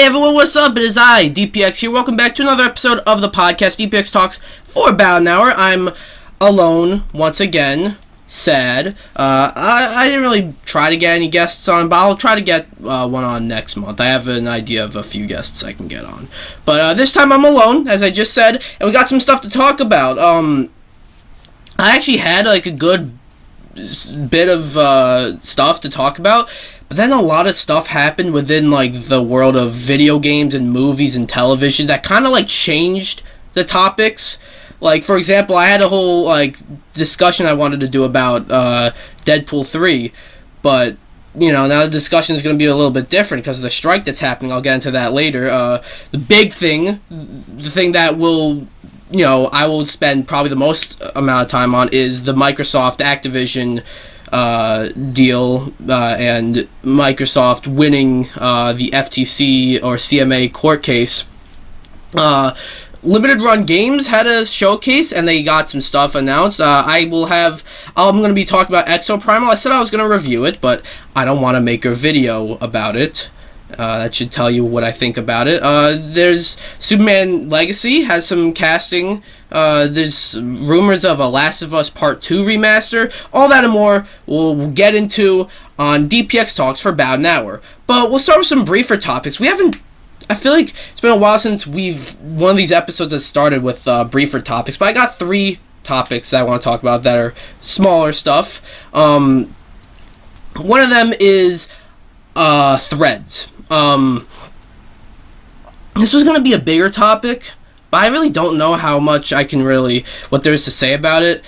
Hey everyone, what's up? It is I, DPX here. Welcome back to another episode of the podcast, DPX Talks, for about an hour. I'm alone, once again. Sad. I didn't really try to get any guests on, but I'll try to get one on next month. I have an idea of a few guests I can get on. But this time I'm alone, as I just said, and we got some stuff to talk about. I actually had like a good bit of stuff to talk about, but then a lot of stuff happened within like the world of video games and movies and television that kind of like changed the topics. Like, for example, I had a whole like discussion I wanted to do about Deadpool 3, but you know, now the discussion is going to be a little bit different because of the strike that's happening. I'll get into that later. The big thing, the thing that will, you know, I will spend probably the most amount of time on is the Microsoft Activision deal and Microsoft winning the FTC or CMA court case. Limited Run Games had a showcase and they got some stuff announced. I'm going to be talking about Exoprimal. I said I was going to review it, but I don't want to make a video about it. That should tell you what I think about it. There's Superman Legacy has some casting. There's rumors of a Last of Us Part 2 remaster. All that and more we'll get into on DPX Talks for about an hour. But we'll start with some briefer topics. I feel like it's been a while since one of these episodes has started with briefer topics, but I got 3 topics that I want to talk about that are smaller stuff. One of them is Threads. This was going to be a bigger topic, but I really don't know how much what there is to say about it.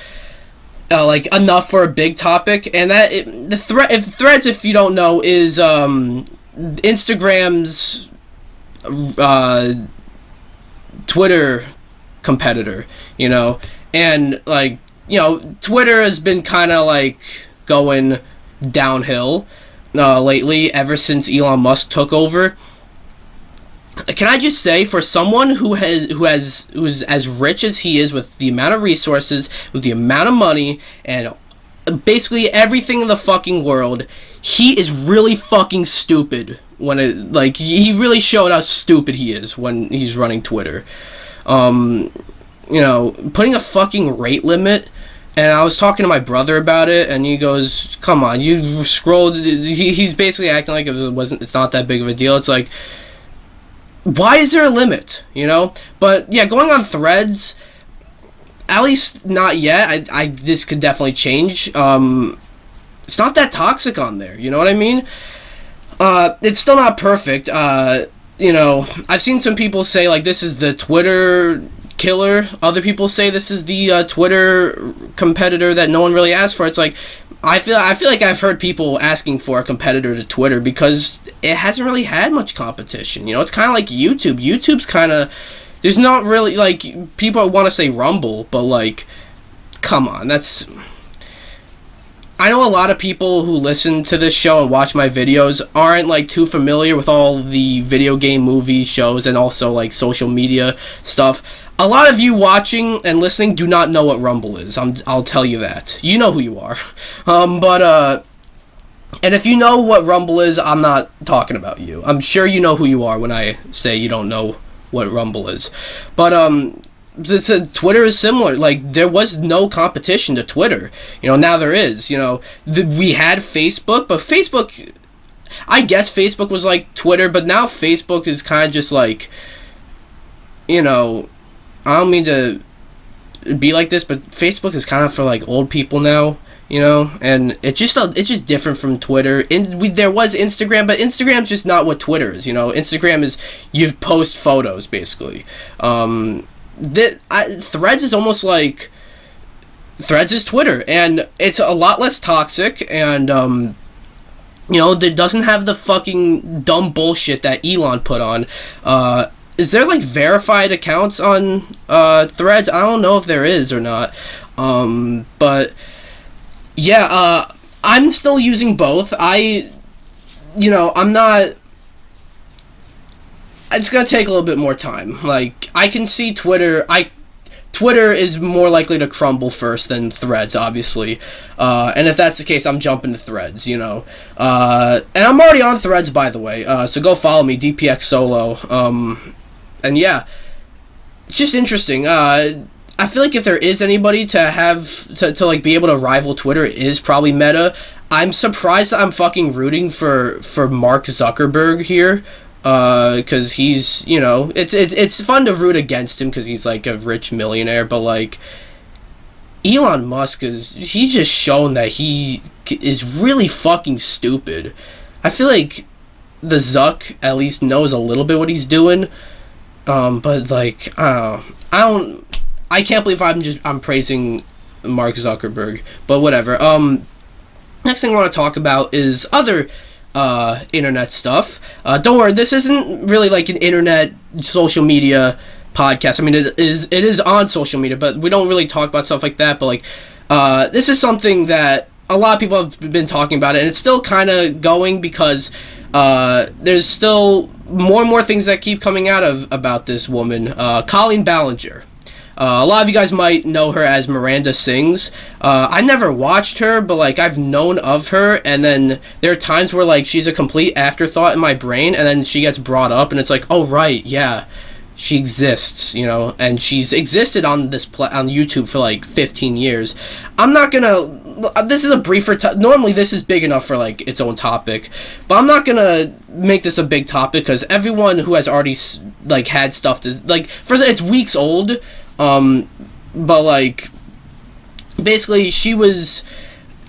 Like, enough for a big topic, and Threads, if you don't know, is Instagram's Twitter competitor, you know, and like, you know, Twitter has been kind of like going downhill lately ever since Elon Musk took over. Can I just say, for someone who's as rich as he is, with the amount of resources, with the amount of money, and basically everything in the fucking world, he is really fucking stupid he really showed how stupid he is when he's running Twitter. You know, putting a fucking rate limit, and I was talking to my brother about it, and he goes, come on, you scrolled, he's basically acting like it's not that big of a deal. It's like, why is there a limit, you know? But yeah, going on Threads, at least not yet. This could definitely change. It's not that toxic on there, you know what I mean? It's still not perfect. You know, I've seen some people say like this is the Twitter killer. Other people say this is the Twitter competitor that no one really asked for. It's like, I feel like I've heard people asking for a competitor to Twitter because it hasn't really had much competition. You know, it's kind of like YouTube. YouTube's kind of, there's not really, like, people want to say Rumble, but like, come on, I know a lot of people who listen to this show and watch my videos aren't like too familiar with all the video game movie shows and also like social media stuff. A lot of you watching and listening do not know what Rumble is. I'll tell you that. You know who you are. And if you know what Rumble is, I'm not talking about you. I'm sure you know who you are when I say you don't know what Rumble is. But Twitter is similar. Like, there was no competition to Twitter. You know, now there is. You know, we had Facebook, but Facebook, I guess Facebook was like Twitter, but now Facebook is kind of just like, you know, I don't mean to be like this, but Facebook is kind of for like old people now, you know, and it's just different from Twitter. There was Instagram, but Instagram's just not what Twitter is, you know. Instagram is, you post photos, basically. Threads is almost like, Threads is Twitter, and it's a lot less toxic, and you know, it doesn't have the fucking dumb bullshit that Elon put on. Is there like verified accounts on Threads? I don't know if there is or not, but yeah, I'm still using both. It's gonna take a little bit more time. Like, I can see Twitter Twitter is more likely to crumble first than Threads, obviously. And if that's the case, I'm jumping to Threads, you know. And I'm already on Threads, by the way, so go follow me, DPX Solo. And yeah, it's just interesting. I feel like if there is anybody to have to like be able to rival Twitter, it is probably Meta. I'm surprised that I'm fucking rooting for Mark Zuckerberg here, because he's, you know, it's fun to root against him because he's like a rich millionaire, but like Elon Musk he's just shown that he is really fucking stupid. I feel like the Zuck at least knows a little bit what he's doing, but like I can't believe I'm praising Mark Zuckerberg, but whatever. Next thing I want to talk about is other internet stuff. Don't worry, this isn't really like an internet social media podcast. I mean, it is on social media, but we don't really talk about stuff like that. But like, this is something that a lot of people have been talking about, and it's still kind of going because there's still more and more things that keep coming out about this woman, Colleen Ballinger. A lot of you guys might know her as Miranda Sings. I never watched her, but like I've known of her, and then there are times where like she's a complete afterthought in my brain, and then she gets brought up, and it's like, oh right, yeah, she exists, you know, and she's existed on this on YouTube for like 15 years. I'm not gonna. This is a briefer. Normally, this is big enough for like its own topic, but I'm not gonna make this a big topic because everyone who has already like had stuff to like. First, it's weeks old. But like, basically, she was.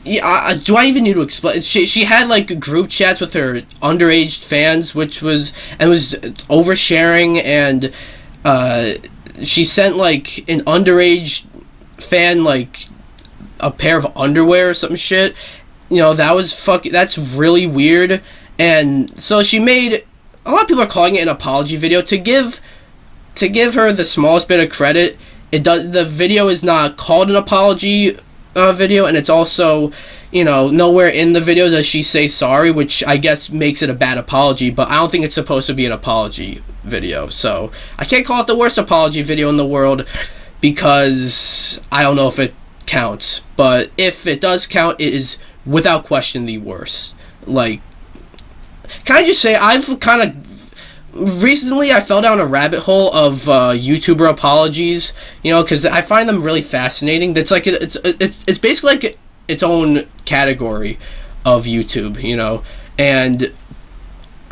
Yeah, do I even need to explain? She had like group chats with her underage fans, which was oversharing, and she sent like an underage fan like a pair of underwear or some shit. You know, that was that's really weird. And so she made, a lot of people are calling it an apology video. To give her the smallest bit of credit, the video is not called an apology video, and it's also, you know, nowhere in the video does she say sorry, which I guess makes it a bad apology, but I don't think it's supposed to be an apology video. So I can't call it the worst apology video in the world because I don't know if it counts, but if it does count, it is without question the worst. Like, can I just say, I've kind of recently I fell down a rabbit hole of YouTuber apologies, you know, because I find them really fascinating. That's like it's basically like its own category of YouTube, you know, and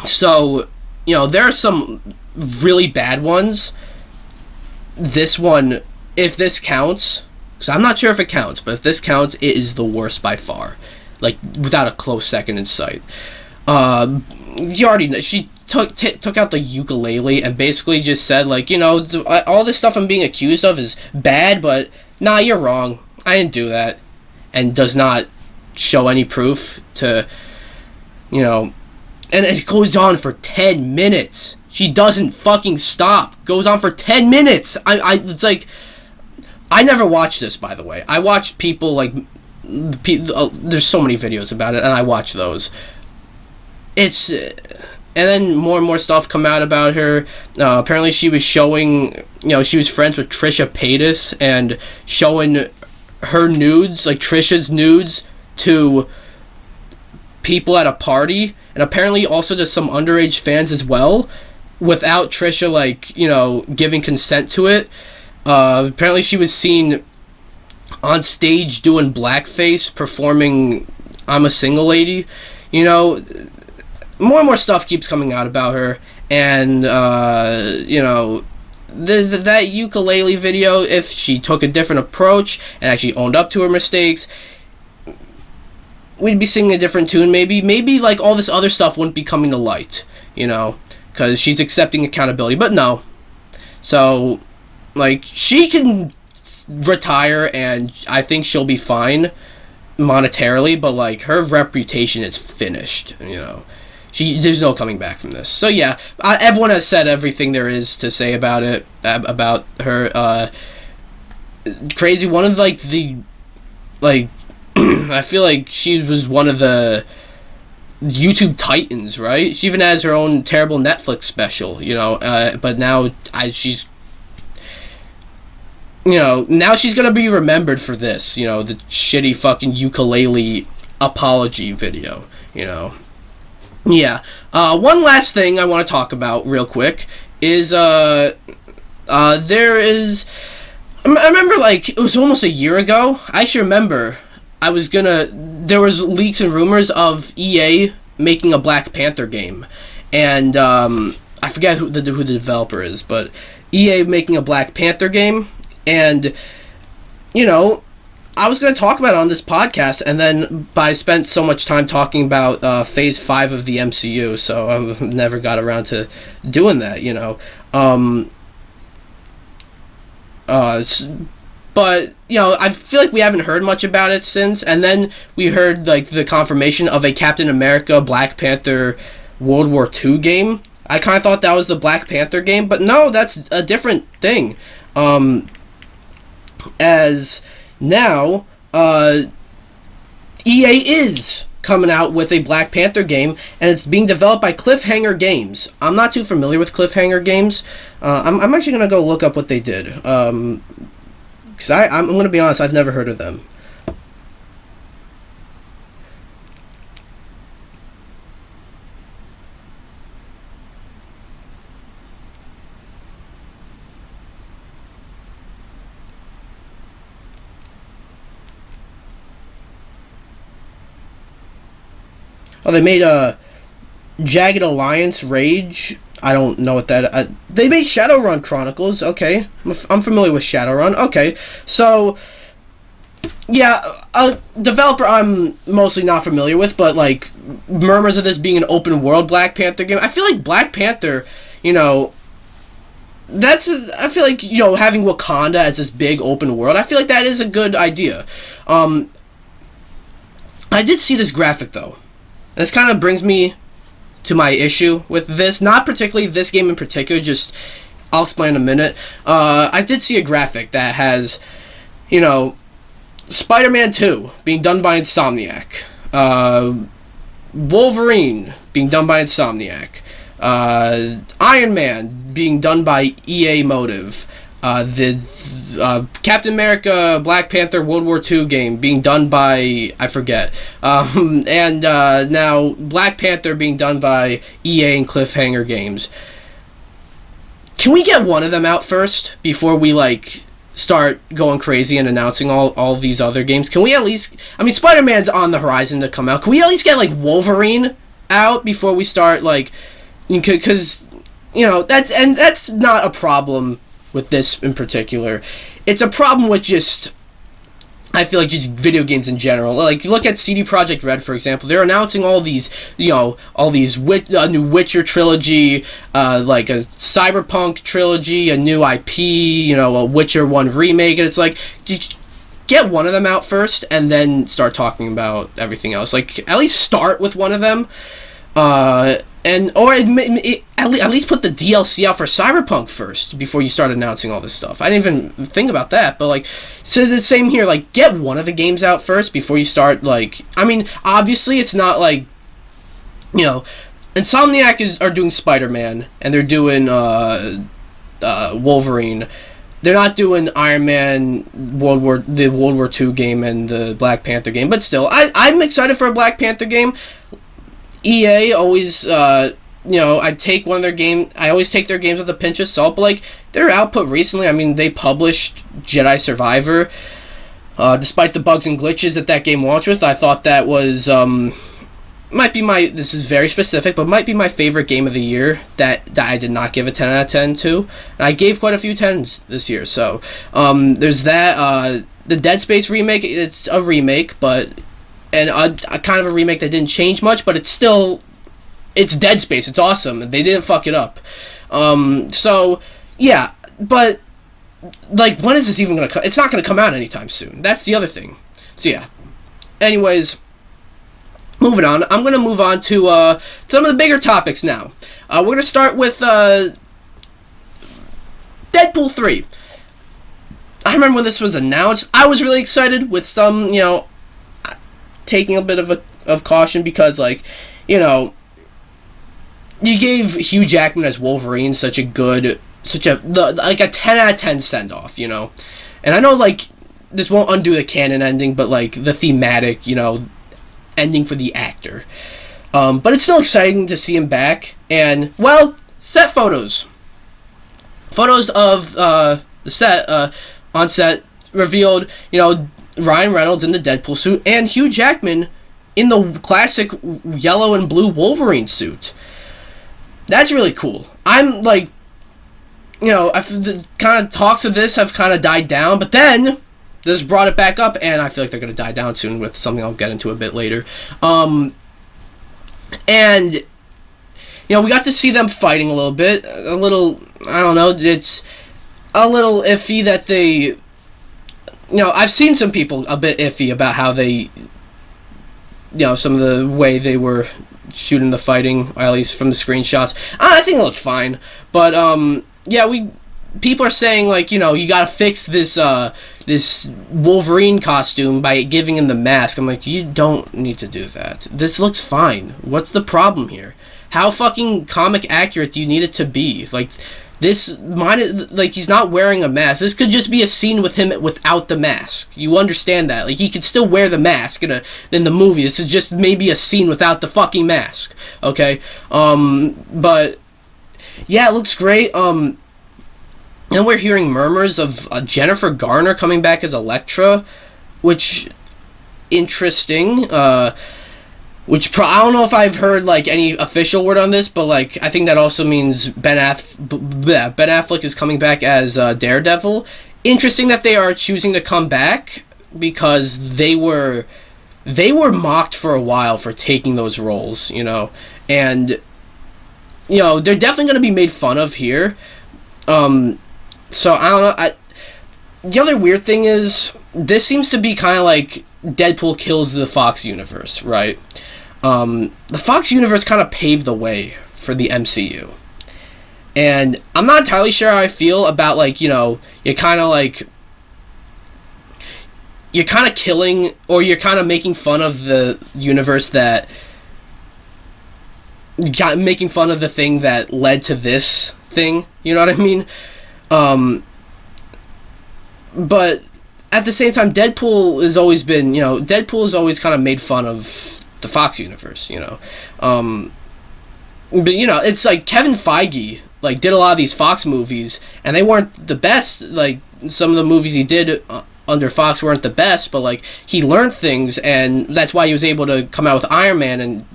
so, you know, there are some really bad ones. This one, if this counts, because I'm not sure if it counts, but if this counts, it is the worst by far, like without a close second in sight. You already know, she took out the ukulele and basically just said, like, you know, all this stuff I'm being accused of is bad, but nah, you're wrong, I didn't do that, and does not show any proof to, you know, and it goes on for 10 minutes. She doesn't fucking stop. Goes on for 10 minutes. It's like, I never watched this, by the way. I watch people like, there's so many videos about it, and I watch those. It's, and then more and more stuff come out about her. Apparently she was showing, you know, she was friends with Trisha Paytas and showing her nudes, like Trisha's nudes, to people at a party, and apparently also to some underage fans as well, without Trisha, like, you know, giving consent to it. Apparently she was seen on stage doing blackface, performing I'm a Single Lady, you know. More and more stuff keeps coming out about her, and you know, that ukulele video, if she took a different approach and actually owned up to her mistakes, we'd be singing a different tune. Maybe like all this other stuff wouldn't be coming to light, you know, because she's accepting accountability. But no, so like, she can retire, and I think she'll be fine monetarily, but like, her reputation is finished, you know. There's no coming back from this. So yeah, everyone has said everything there is to say about it, about her. Crazy. One of like the, like, I feel like she was one of the YouTube titans, right? She even has her own terrible Netflix special, you know. But now she's now she's gonna be remembered for this, the shitty fucking ukulele apology video, Yeah. One last thing I want to talk about real quick is, there is... I remember, it was almost a year ago. I actually remember there was leaks and rumors of EA making a Black Panther game. And, I forget who the developer is, but EA making a Black Panther game. And, I was going to talk about it on this podcast, and then I spent so much time talking about Phase 5 of the MCU, so I never got around to doing that, But, I feel like we haven't heard much about it since, and then we heard, the confirmation of a Captain America Black Panther World War II game. I kind of thought that was the Black Panther game, but no, that's a different thing. As now, EA is coming out with a Black Panther game, and it's being developed by Cliffhanger Games. I'm not too familiar with Cliffhanger Games. I'm actually going to go look up what they did. Because I'm going to be honest, I've never heard of them. Oh, they made a Jagged Alliance Rage. I don't know what that... they made Shadowrun Chronicles. Okay. I'm familiar with Shadowrun. Okay. So, yeah, a developer I'm mostly not familiar with, but, murmurs of this being an open-world Black Panther game. I feel like Black Panther, I feel like, having Wakanda as this big open world, I feel like that is a good idea. I did see this graphic, though. This kind of brings me to my issue with this. Not particularly this game in particular, just... I'll explain in a minute. I did see a graphic that has, Spider-Man 2 being done by Insomniac. Wolverine being done by Insomniac. Iron Man being done by EA Motive. The Captain America Black Panther World War II game being done by, I forget, and now Black Panther being done by EA and Cliffhanger Games. Can we get one of them out first before we start going crazy and announcing all these other games? Can we at least... I mean, Spider-Man's on the horizon to come out. Can we at least get Wolverine out before we start because that's not a problem with this in particular. It's a problem with just, I feel like, just video games in general. Look at CD Projekt Red, for example. They're announcing all these, new Witcher trilogy, a Cyberpunk trilogy, a new IP, a Witcher 1 remake, and it's just get one of them out first, and then start talking about everything else. At least start with one of them, at least put the DLC out for Cyberpunk first before you start announcing all this stuff. I didn't even think about that, but so the same here. Get one of the games out first before you start. I mean, obviously it's not Insomniac are doing Spider-Man and they're doing Wolverine. They're not doing Iron Man, the World War II game and the Black Panther game, but still, I'm excited for a Black Panther game. EA always, I take one of their games. I always take their games with a pinch of salt, but their output recently, I mean, they published Jedi Survivor. Despite the bugs and glitches that game launched with, I thought that was might be this is very specific, but might be my favorite game of the year that I did not give a 10 out of 10 to. And I gave quite a few 10s this year. So there's that. The Dead Space remake. It's a remake, but. And a kind of a remake that didn't change much, but it's Dead Space. It's awesome. They didn't fuck it up. So, yeah. But, when is this even going to come? It's not going to come out anytime soon. That's the other thing. So, yeah. Anyways, moving on. I'm going to move on to some of the bigger topics now. We're going to start with Deadpool 3. I remember when this was announced. I was really excited with some, taking a bit of caution because, you gave Hugh Jackman as Wolverine such a 10 out of 10 send-off, And I know, like, this won't undo the canon ending, but, like, the thematic, you know, ending for the actor. But it's still exciting to see him back. And, well, set photos. Photos of the set, on set, revealed, you know, Ryan Reynolds in the Deadpool suit and Hugh Jackman in the classic yellow and blue Wolverine suit. That's really cool. I'm, like, you know, the kind of talks of this have kind of died down, but then this brought it back up, and I feel like they're going to die down soon with something I'll get into a bit later. And, you know, we got to see them fighting a little bit. A little, I don't know, it's a little iffy that they, you know, I've seen some people a bit iffy about how they, you know, some of the way they were shooting the fighting, or at least from the screenshots. I think it looked fine, but, yeah, people are saying, like, you know, you gotta fix this, this Wolverine costume by giving him the mask. I'm like, you don't need to do that. This looks fine. What's the problem here? How fucking comic accurate do you need it to be? Like, this, like, he's not wearing a mask. This could just be a scene with him without the mask. You understand that? Like, he could still wear the mask in the movie. This is just maybe a scene without the fucking mask. Okay? But, yeah, it looks great. And we're hearing murmurs of Jennifer Garner coming back as Elektra, which, interesting. Which I don't know if I've heard, like, any official word on this, but, like, I think that also means Ben Affleck is coming back as Daredevil. Interesting that they are choosing to come back, because they were mocked for a while for taking those roles, you know, and, you know, they're definitely going to be made fun of here. So, I don't know, the other weird thing is, this seems to be kind of like Deadpool kills the Fox universe, right? The Fox universe kind of paved the way for the MCU. And I'm not entirely sure how I feel about, like, you know, you're kind of killing, or you're kind of making fun of the universe that, making fun of the thing that led to this thing, you know what I mean? But at the same time, Deadpool has always been, you know, Deadpool has always kind of made fun of the Fox universe, you know. But, you know, it's like Kevin Feige, like, did a lot of these Fox movies, and they weren't the best. Like, some of the movies he did under Fox weren't the best, but, like, he learned things, and that's why he was able to come out with Iron Man and,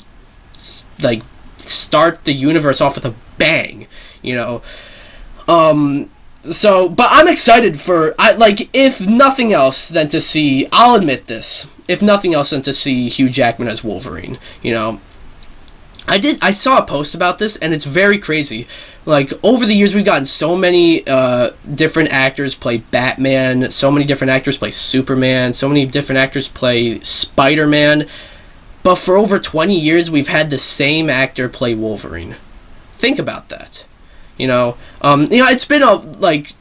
like, start the universe off with a bang, you know. So, but I'm excited for, like, if nothing else than to see, I'll admit this, if nothing else than to see Hugh Jackman as Wolverine, you know. I saw a post about this, and it's very crazy. Like, over the years, we've gotten so many different actors play Batman, so many different actors play Superman, so many different actors play Spider-Man, but for over 20 years, we've had the same actor play Wolverine. Think about that. You know, it's been like,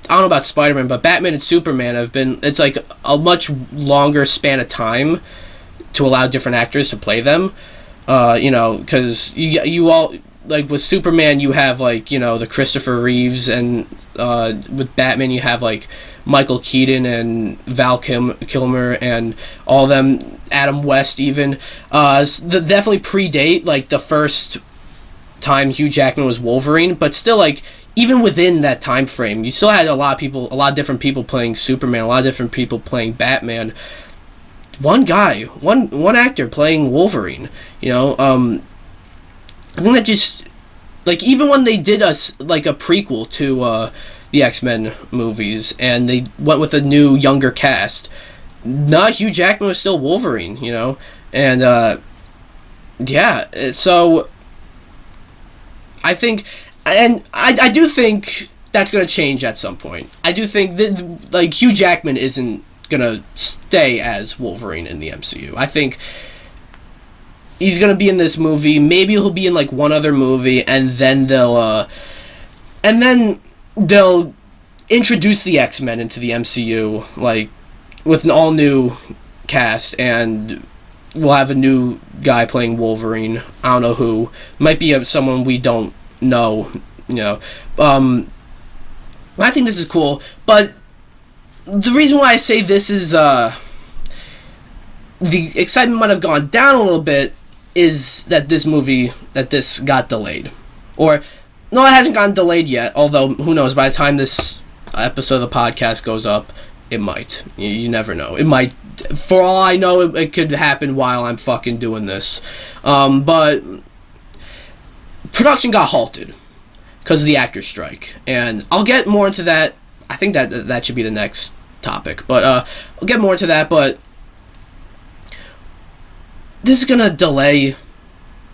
I don't know about Spider-Man, but Batman and Superman have been, it's like a much longer span of time to allow different actors to play them. You know, because you all, like, with Superman, you have, like, you know, the Christopher Reeves, and with Batman, you have, like, Michael Keaton and Val Kilmer and all them, Adam West even. Definitely predate, like, the first time Hugh Jackman was Wolverine, but still, like, even within that time frame, you still had a lot of different people playing Superman, a lot of different people playing Batman. One actor playing Wolverine, you know. I think that just, like, even when they did a prequel to the X-Men movies, and they went with a new, younger cast, Hugh Jackman was still Wolverine, you know, and yeah, so I think, and I do think that's going to change at some point. I do think that, like, Hugh Jackman isn't going to stay as Wolverine in the MCU. I think he's going to be in this movie. Maybe he'll be in, like, one other movie, and then they'll introduce the X-Men into the MCU, like, with an all-new cast, and we'll have a new guy playing Wolverine. I don't know who. Might be someone we don't know, you know. I think this is cool, but the reason why I say this is the excitement might have gone down a little bit is that this got delayed, or no, it hasn't gotten delayed yet. Although who knows? By the time this episode of the podcast goes up, it might. You never know. It might. For all I know, it could happen while I'm fucking doing this. But production got halted because of the actors' strike, and I'll get more into that. I think that should be the next topic, but I'll get more into that. But this is gonna delay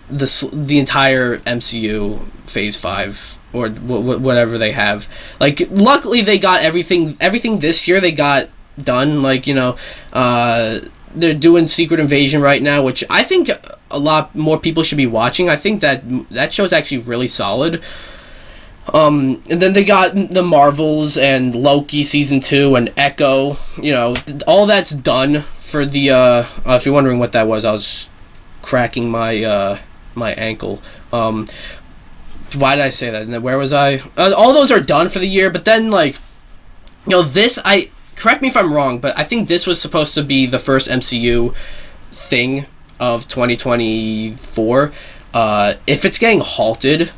the entire MCU Phase 5 or whatever they have. Like, luckily they got everything this year they got done. Like, you know, they're doing Secret Invasion right now, which I think a lot more people should be watching. I think that show's actually really solid. And then they got the Marvels and Loki Season 2 and Echo. You know, all that's done for the, if you're wondering what that was, I was cracking my ankle. Why did I say that? And where was I? All those are done for the year, but then, like, you know, correct me if I'm wrong, but I think this was supposed to be the first MCU thing of 2024. If it's getting halted,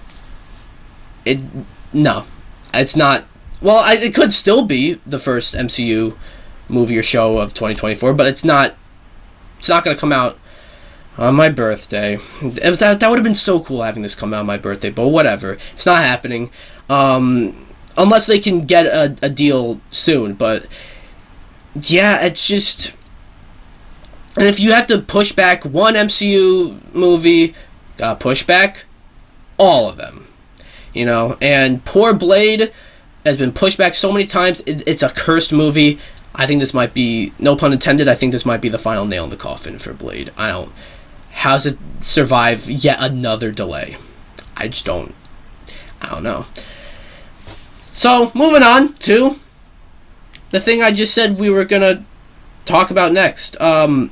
no, it's not. Well, it could still be the first MCU movie or show of 2024, but it's not. It's not going to come out on my birthday. That would have been so cool having this come out on my birthday, but whatever. It's not happening. Unless they can get a deal soon, but yeah, it's just. And if you have to push back one MCU movie, gotta push back all of them. You know, and poor Blade has been pushed back so many times. It's a cursed movie. I think this might be, no pun intended, I think this might be the final nail in the coffin for Blade. How's it survive yet another delay? I don't know. So, moving on to the thing I just said we were gonna talk about next. A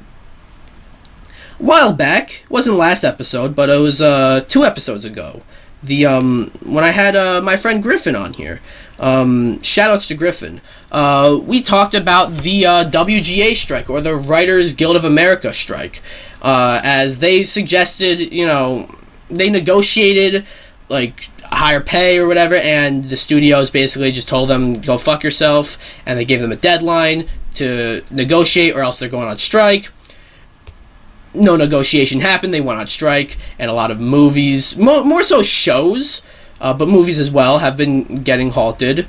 while back, it wasn't last episode, but it was 2 episodes ago. When I had my friend Griffin on here. Shoutouts to Griffin. We talked about the WGA strike, or the Writers Guild of America strike. As they suggested, you know, they negotiated like higher pay or whatever, and the studios basically just told them, go fuck yourself, and they gave them a deadline to negotiate or else they're going on strike. No negotiation happened, they went on strike, and a lot of movies, more so shows, but movies as well, have been getting halted,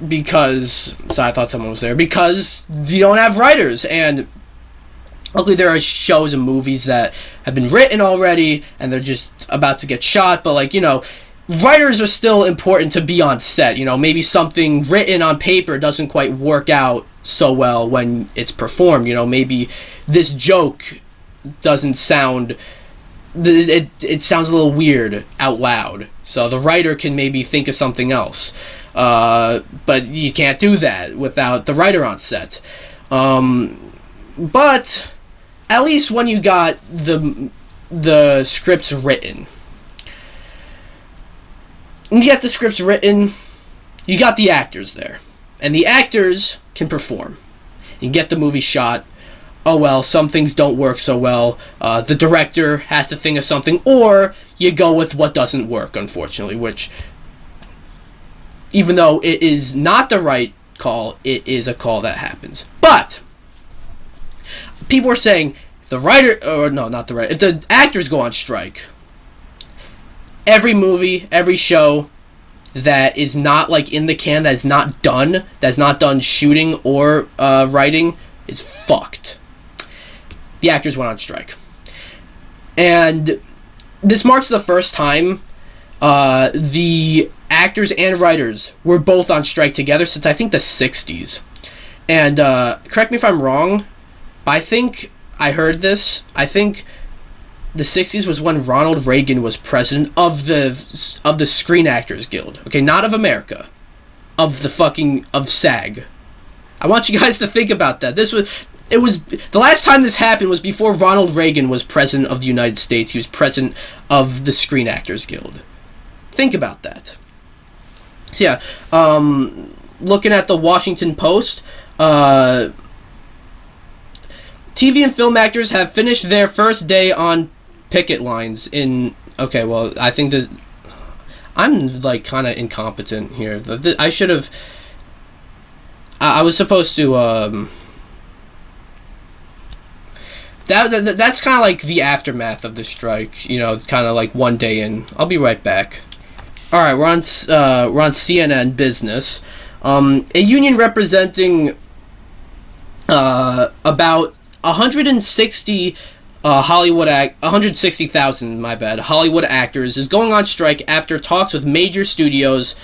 because, sorry, I thought someone was there, because you don't have writers, and luckily there are shows and movies that have been written already, and they're just about to get shot, but, like, you know, writers are still important to be on set. You know, maybe something written on paper doesn't quite work out so well when it's performed. You know, maybe this joke doesn't sound, it sounds a little weird out loud, so the writer can maybe think of something else, but you can't do that without the writer on set. But at least when you got the scripts written, you get the scripts written, you got the actors there, and the actors can perform. You get the movie shot. Oh well, some things don't work so well. The director has to think of something, or you go with what doesn't work, unfortunately, which, even though it is not the right call, it is a call that happens. But people are saying if the actors go on strike, every movie, every show that is not, like, in the can, that's not done shooting or writing, is fucked. The actors went on strike. And this marks the first time the actors and writers were both on strike together since, I think, the 60s. And correct me if I'm wrong, but I think I heard this. I think the 60s was when Ronald Reagan was president of the Screen Actors Guild. Okay, not of America. Of SAG. I want you guys to think about that. It was the last time this happened was before Ronald Reagan was president of the United States. He was president of the Screen Actors Guild. Think about that. So yeah, looking at the Washington Post, TV and film actors have finished their first day on picket lines in... Okay, well, I think this... I'm, like, kind of incompetent here. I should have... I was supposed to, That's kind of like the aftermath of the strike. You know, kind of like one day in. I'll be right back. Alright, we're on CNN Business. A union representing about 160,000, my bad, Hollywood actors is going on strike after talks with major studios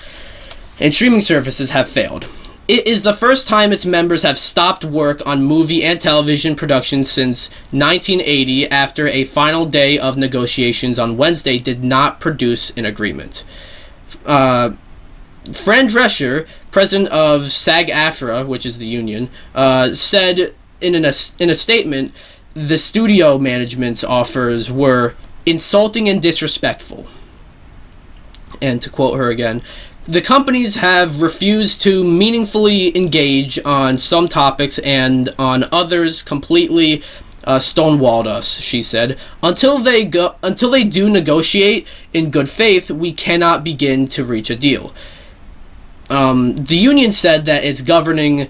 and streaming services have failed. It is the first time its members have stopped work on movie and television productions since 1980 after a final day of negotiations on Wednesday did not produce an agreement. Fran Drescher, president of SAG AFTRA, which is the union, said in a statement the studio management's offers were insulting and disrespectful. And to quote her again, the companies have refused to meaningfully engage on some topics and on others completely stonewalled us, she said. Until they do negotiate in good faith, we cannot begin to reach a deal. The union said that its governing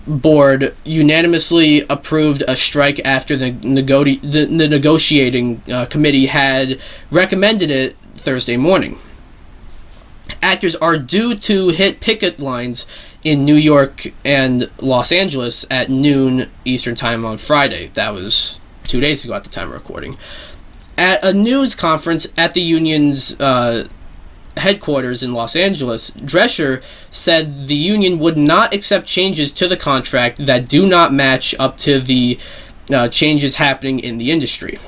board unanimously approved a strike after the negotiating committee had recommended it Thursday morning. Actors are due to hit picket lines in New York and Los Angeles at noon Eastern Time on Friday. That was 2 days ago at the time of recording. At a news conference at the union's headquarters in Los Angeles, Drescher said the union would not accept changes to the contract that do not match up to the changes happening in the industry.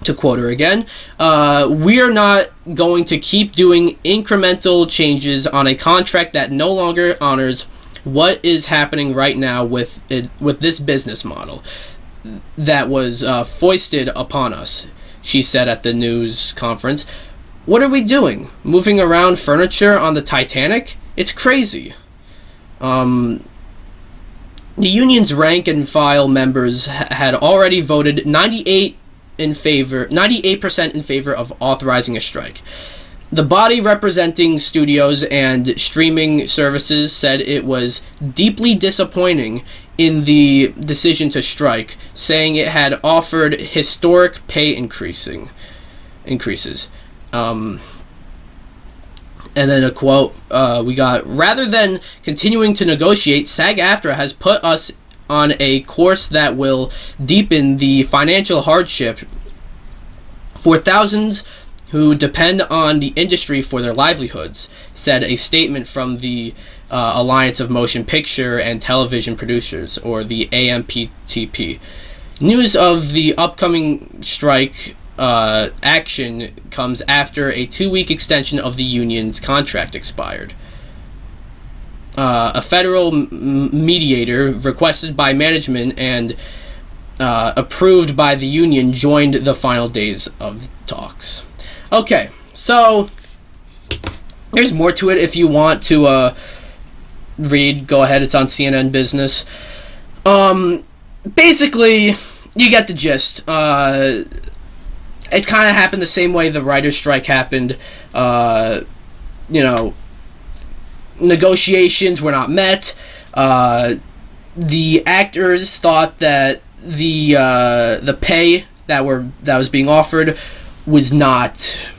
To quote her again, we are not going to keep doing incremental changes on a contract that no longer honors what is happening right now with this business model that was foisted upon us, she said at the news conference. What are we doing? Moving around furniture on the Titanic? It's crazy. The union's rank and file members had already voted 98% in favor of authorizing a strike. The body representing studios and streaming services said it was deeply disappointing in the decision to strike, saying it had offered historic pay increases. And then a quote we got, rather than continuing to negotiate, SAG AFTRA has put us on a course that will deepen the financial hardship for thousands who depend on the industry for their livelihoods, said a statement from the Alliance of Motion Picture and Television Producers, or the AMPTP. News of the upcoming strike action comes after a 2-week extension of the union's contract expired. A federal mediator requested by management and approved by the union joined the final days of talks. Okay, so there's more to it if you want to read. Go ahead, it's on CNN Business. Basically, you get the gist. It kind of happened the same way the writer's strike happened. Negotiations were not met. The actors thought that the pay that was being offered was not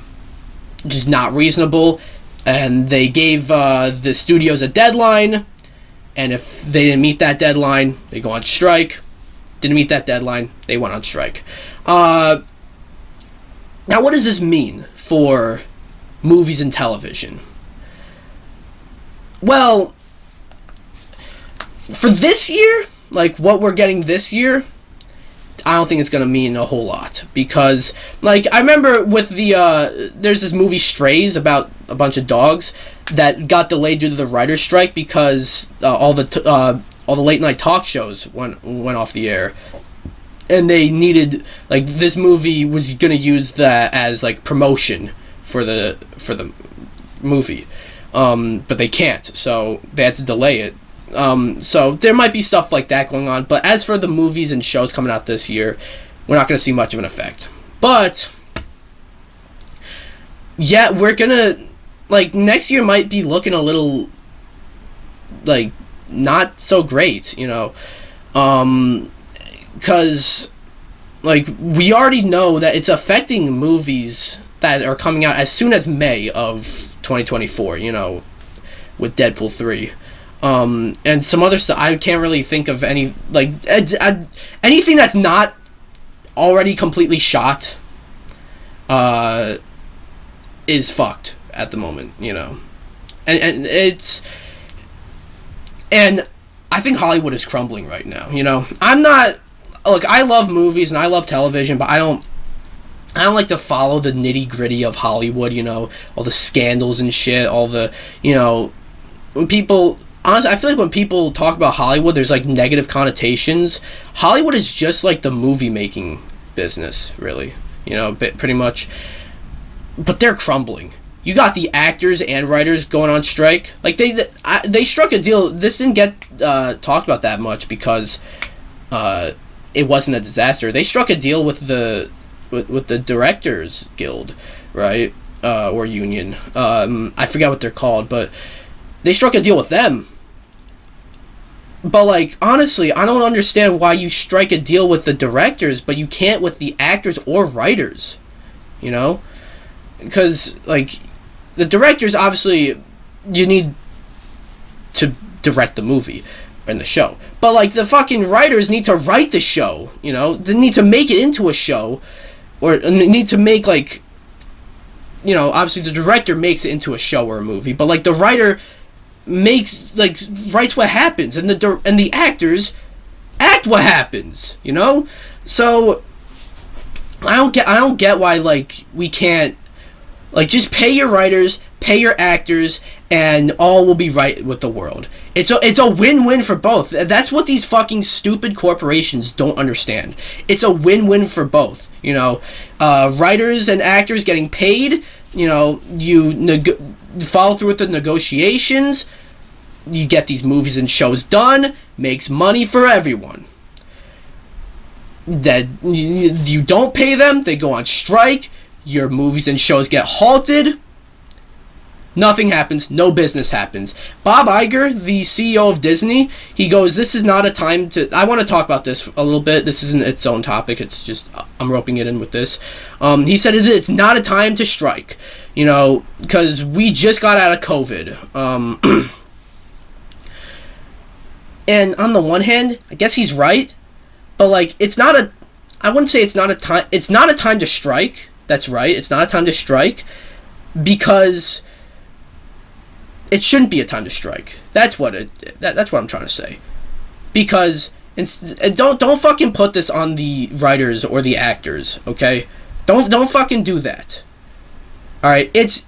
reasonable, and they gave the studios a deadline, and if they didn't meet that deadline, they go on strike. Didn't meet that deadline, they went on strike. Now, what does this mean for movies and television? Well, for this year, like what we're getting this year, I don't think it's going to mean a whole lot. Because, like, I remember with the, there's this movie Strays about a bunch of dogs that got delayed due to the writer's strike because all the late night talk shows went off the air. And they needed, like, this movie was going to use that as, like, promotion for the movie. but they can't, so they had to delay it. So there might be stuff like that going on, but as for the movies and shows coming out this year, we're not going to see much of an effect. But yeah, we're gonna, like, next year might be looking a little, like, not so great, you know, because, like, we already know that it's affecting movies that are coming out as soon as May of 2024, you know, with Deadpool 3. And some other stuff. I can't really think of any, like, anything that's not already completely shot, is fucked at the moment, you know. And it's... And I think Hollywood is crumbling right now, you know. I'm not... Look, I love movies and I love television, but I don't like to follow the nitty-gritty of Hollywood, you know. All the scandals and shit, all the, you know... When people... Honestly, I feel like when people talk about Hollywood, there's, like, negative connotations. Hollywood is just like the movie-making business, really. You know, pretty much. But they're crumbling. You got the actors and writers going on strike. Like, they struck a deal. This didn't get talked about that much because it wasn't a disaster. They struck a deal with the Directors Guild, right? Or union. I forget what they're called, but they struck a deal with them. But, like, honestly, I don't understand why you strike a deal with the directors, but you can't with the actors or writers, you know? Because, like, the directors, obviously, you need to direct the movie and the show. But, like, the fucking writers need to write the show, you know? They need to make it into a show, or need to make, like, you know, obviously the director makes it into a show or a movie, but, like, the writer writes what happens, and the actors act what happens, you know? So I don't get why, like, we can't, like, just pay your writers, pay your actors, and all will be right with the world. It's a win-win for both. That's what these fucking stupid corporations don't understand. It's a win-win for both, you know? Writers and actors getting paid, you know, you follow through with the negotiations, you get these movies and shows done, makes money for everyone. That you don't pay them, they go on strike, your movies and shows get halted, nothing happens, no business happens. Bob Iger, the CEO of Disney, he goes, this is not a time to... I want to talk about this a little bit. This isn't its own topic. It's just, I'm roping it in with this. He said it's not a time to strike, you know, because we just got out of COVID. And on the one hand, I guess he's right, but, like, I wouldn't say it's not a time to strike. That's right. It's not a time to strike because it shouldn't be a time to strike. That's what I'm trying to say. Because don't fucking put this on the writers or the actors, okay? Don't fucking do that. All right, it's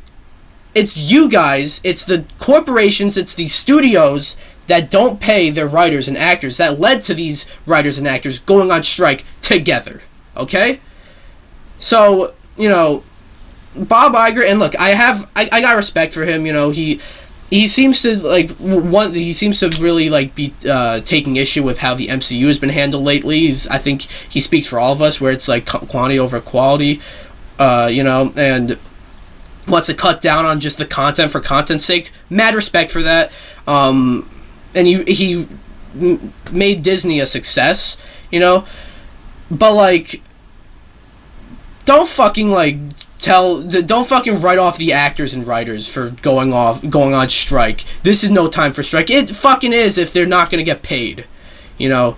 you guys, it's the corporations, it's the studios that don't pay their writers and actors that led to these writers and actors going on strike together, okay? So, you know, Bob Iger, and look, I got respect for him, you know, he seems to, like, he seems to really, like, be taking issue with how the MCU has been handled lately. I think he speaks for all of us, where it's, like, quantity over quality, you know, and wants to cut down on just the content for content's sake. Mad respect for that. And he made Disney a success, you know, but, like, don't fucking write off the actors and writers for going on strike. This is no time for strike. It fucking is if they're not gonna get paid, you know.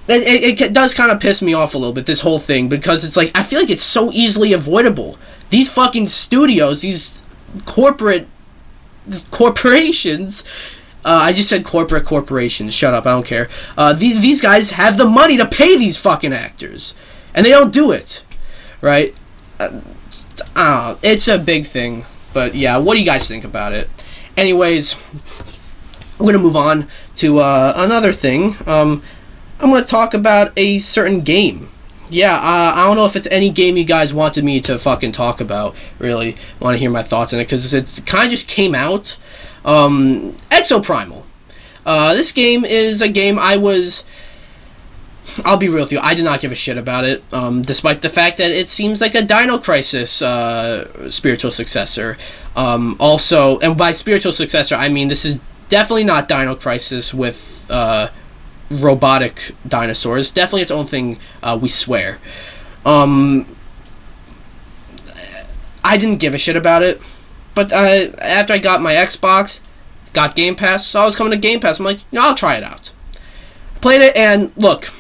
It does kind of piss me off a little bit, this whole thing, because it's like, I feel like it's so easily avoidable. These fucking studios, these corporations, I just said corporations, shut up, I don't care. These guys have the money to pay these fucking actors, and they don't do it, right? It's a big thing, but yeah, what do you guys think about it? Anyways, we're going to move on to another thing. I'm going to talk about a certain game Yeah, I don't know if it's any game you guys wanted me to fucking talk about. Really want to hear my thoughts on it because it kind of just came out. Exoprimal. This game is a game I'll be real with you, I did not give a shit about it, despite the fact that it seems like a Dino Crisis spiritual successor. Also, and by spiritual successor, I mean this is definitely not Dino Crisis with robotic dinosaurs. Definitely its own thing, we swear. I didn't give a shit about it, but after I got my Xbox, got Game Pass, so I was coming to Game Pass, I'm like, I'll try it out. Played it, and look,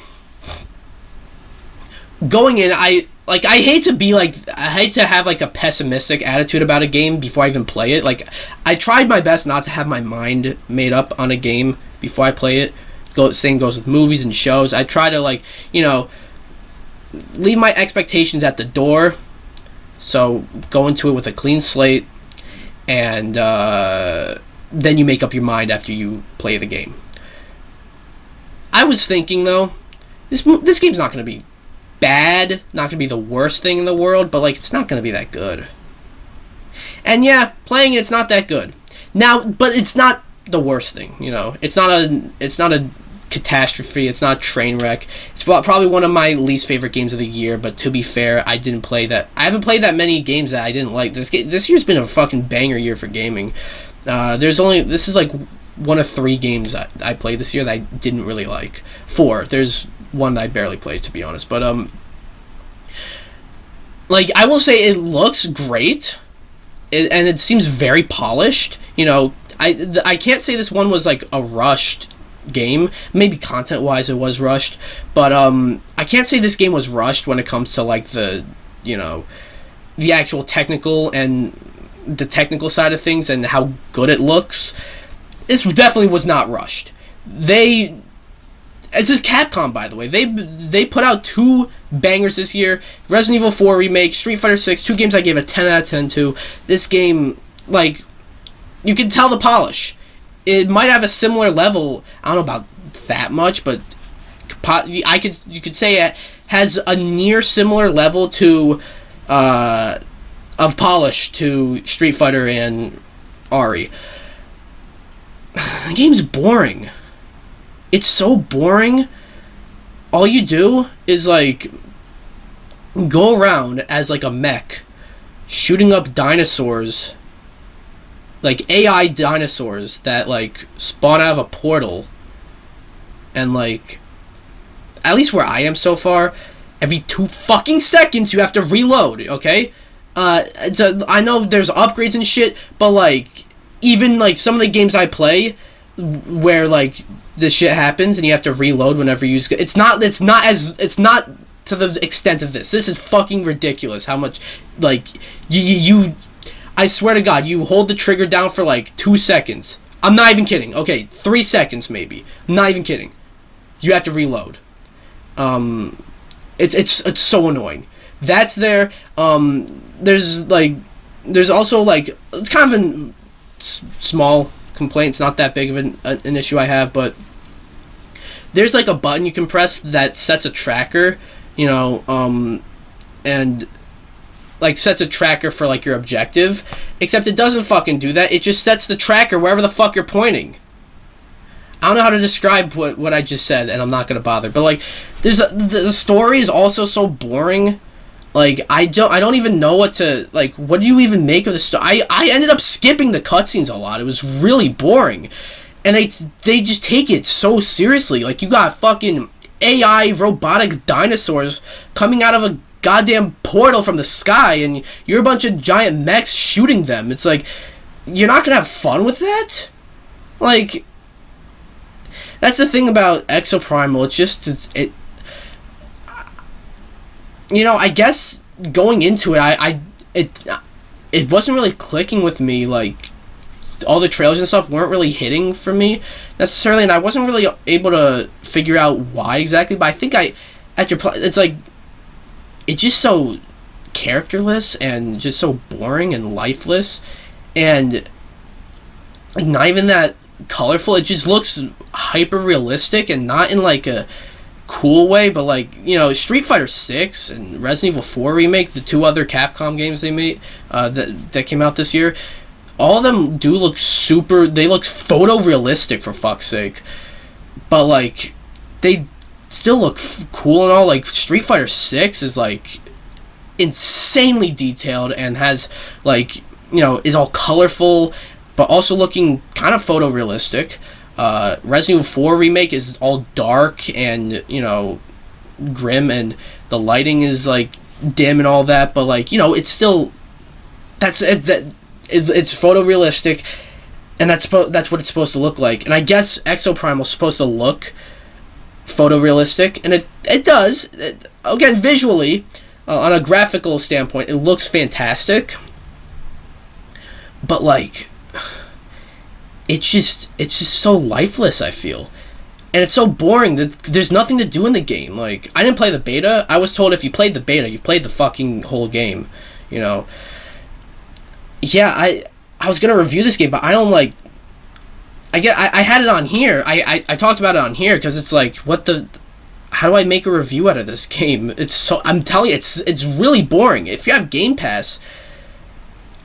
going in, I hate to have like a pessimistic attitude about a game before I even play it. Like, I tried my best not to have my mind made up on a game before I play it. Same goes with movies and shows. I try to leave my expectations at the door. So go into it with a clean slate, and then you make up your mind after you play the game. I was thinking though, this game's not going to be bad, not going to be the worst thing in the world, but it's not going to be that good. And yeah, playing it's not that good. Now, but it's not the worst thing, It's not a catastrophe, it's not a train wreck. It's probably one of my least favorite games of the year, but to be fair, I haven't played that many games that I didn't like. This year's been a fucking banger year for gaming. This is like one of 3 games I played this year that I didn't really like. 4. There's one that I barely played, to be honest. But I will say it looks great, and it seems very polished. I can't say this one was like a rushed game. Maybe content wise it was rushed, but I can't say this game was rushed when it comes to the actual technical and the technical side of things and how good it looks. This definitely was not rushed. It's just Capcom, by the way. They put out 2 bangers this year. Resident Evil 4 Remake, Street Fighter 6, 2 games I gave a 10 out of 10 to. This game, you can tell the polish. It might have a similar level, I don't know about that much, but you could say it has a near similar level to of polish to Street Fighter and Ari. The game's boring. It's so boring. All you do is go around as a mech, shooting up dinosaurs, AI dinosaurs that spawn out of a portal, and at least where I am so far, every 2 fucking seconds you have to reload. Okay, I know there's upgrades and shit, but even some of the games I play where this shit happens and you have to reload whenever you use it's not to the extent of this. This is fucking ridiculous how much you I swear to God, you hold the trigger down for 2 seconds. I'm not even kidding. Okay, 3 seconds maybe. I'm not even kidding. You have to reload. It's so annoying. That's there. There's also it's kind of a small complaint. It's not that big of an issue I have, but there's a button you can press that sets a tracker, and sets a tracker for your objective, except it doesn't fucking do that. It just sets the tracker wherever the fuck you're pointing. I don't know how to describe what I just said, and I'm not gonna bother. But the story is also so boring. I don't even know what to what do you even make of the story? I ended up skipping the cutscenes a lot. It was really boring, and they just take it so seriously. You got fucking AI robotic dinosaurs coming out of a goddamn portal from the sky, and you're a bunch of giant mechs shooting them. It's you're not gonna have fun with that. That's the thing about Exoprimal. I guess going into it, it wasn't really clicking with me. All the trailers and stuff weren't really hitting for me necessarily, and I wasn't really able to figure out why exactly. But I think it's it's just so characterless and just so boring and lifeless, and not even that colorful. It just looks hyper realistic and not in a cool way, but like, you know, Street Fighter 6 and Resident Evil 4 remake, the two other Capcom games they made that came out this year, all of them do look they look photorealistic, for fuck's sake. But like, they still look cool and all. Like, Street Fighter 6 is like insanely detailed and has like, you know, is all colorful but also looking kind of photorealistic. Resident Evil 4 remake is all dark and, you know, grim, and the lighting is like dim and all that, but like, you know, it's still it's photorealistic, and that's what it's supposed to look like. And I guess Exoprimal is supposed to look photorealistic, and it does. Again, visually, on a graphical standpoint, it looks fantastic. But like, it's just so lifeless, I feel. And it's so boring that there's nothing to do in the game. Like, I didn't play the beta. I was told if you played the beta, you've played the fucking whole game, you know. Yeah, I was gonna review this game, but I don't like. I had it on here. I talked about it on here because it's like, how do I make a review out of this game? I'm telling you, it's really boring. If you have Game Pass,